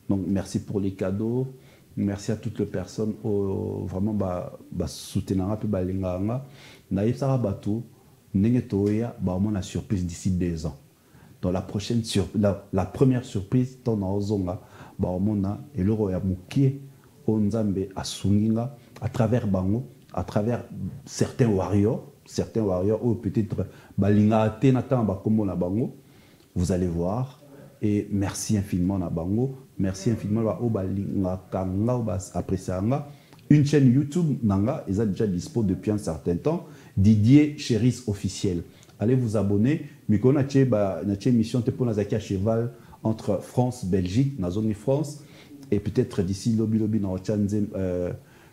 Donc merci pour les cadeaux. Merci à toutes les personnes vraiment soutenir un peu balinganga. Naïf Sarabatou, Nengetoya, on a surprise d'ici 2 ans. Dans la prochaine la première surprise, ton ozonga, on a et le roya mukie onzambe asunginga à travers bango, à travers certains warriors ou peut-être balinga atenata bakombo na bango. Vous allez voir. Et merci infiniment à Bango. Merci infiniment à Obalinga Kanga, Apressanga. une chaîne YouTube nanga, ils ont déjà dispo depuis un certain temps, Didier Chéris officiel. Allez vous abonner. Miko na émission pour na à cheval entre France, Belgique, na zone France, et peut-être d'ici lobby na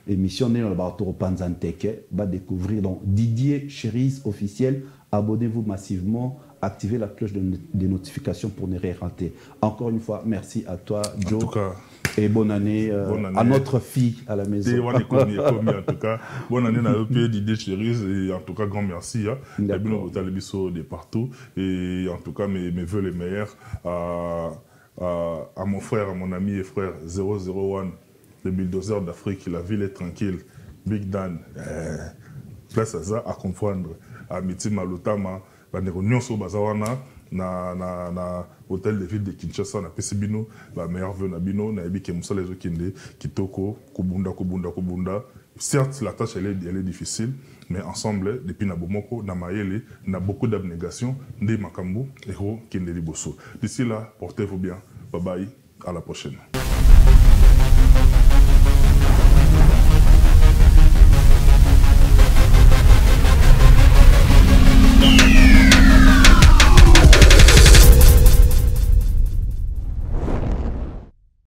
émission dans le bateau Panzanteke, va découvrir donc Didier Chéris officiel. Abonnez-vous massivement, activez la cloche des notifications pour ne rien rater. Encore une fois, merci à toi, Joe. En tout cas, et bonne année à notre fille à la maison. En tout cas, bonne année à l'EP Didier Chéris et en tout cas, grand merci. De partout. Et en tout cas, mes voeux les meilleurs à mon frère, à mon ami et frère 001, le bulldozer d'Afrique, la ville est tranquille, Big Dan, place à ça, à comprendre, à Mitima Lotama, à Néron sur Bazawana, na hôtel de ville de Kinshasa, na Pesibino, la meilleure vœu na Bino, na Ebi Kemusa les Okinde, Kitoko, Kubunda. Certes, la tâche elle est difficile, mais ensemble, depuis Nabomoko, Namayele, on a beaucoup d'abnégation, Nde Makambu, Héros, Kinde Liboso. D'ici là, portez-vous bien. Bye bye, à la prochaine.